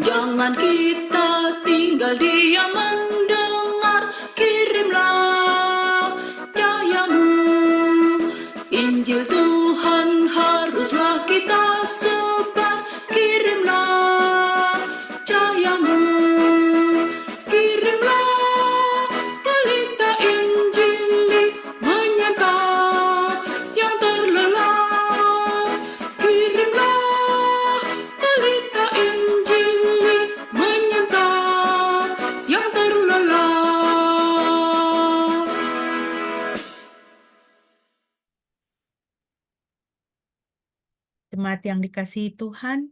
Jangan kita tinggal diam mendengar, kirimlah cahayamu. Injil Tuhan haruslah kita sebar, kirimlah cahayamu. Kirimlah pelita Injil menyentap yang terlelap. Kirimlah pelita Injil menyentap yang terlelap. Jemaat yang dikasihi Tuhan,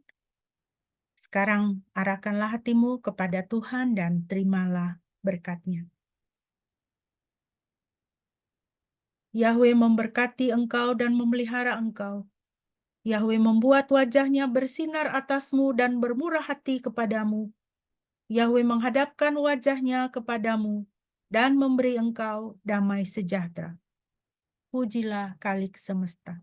sekarang arahkanlah hatimu kepada Tuhan dan terimalah berkat-Nya. Yahweh memberkati engkau dan memelihara engkau. Yahweh membuat wajah-Nya bersinar atasmu dan bermurah hati kepadamu. Yahweh menghadapkan wajah-Nya kepadamu dan memberi engkau damai sejahtera. Pujilah Khalik semesta.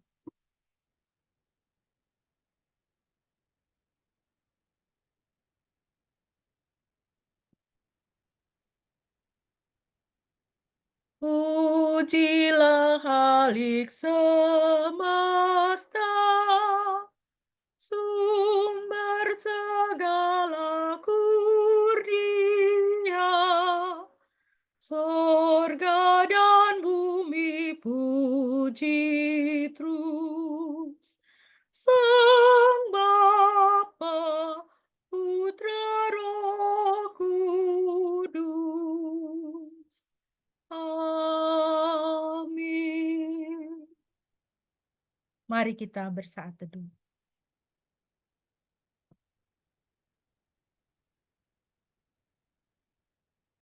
Pujilah Khalik semesta, sumber segala kurnia. Sorga dan bumi puji terus Sang Bapa, Putra, Roh Kudus. Amin. Mari kita bersaat teduh.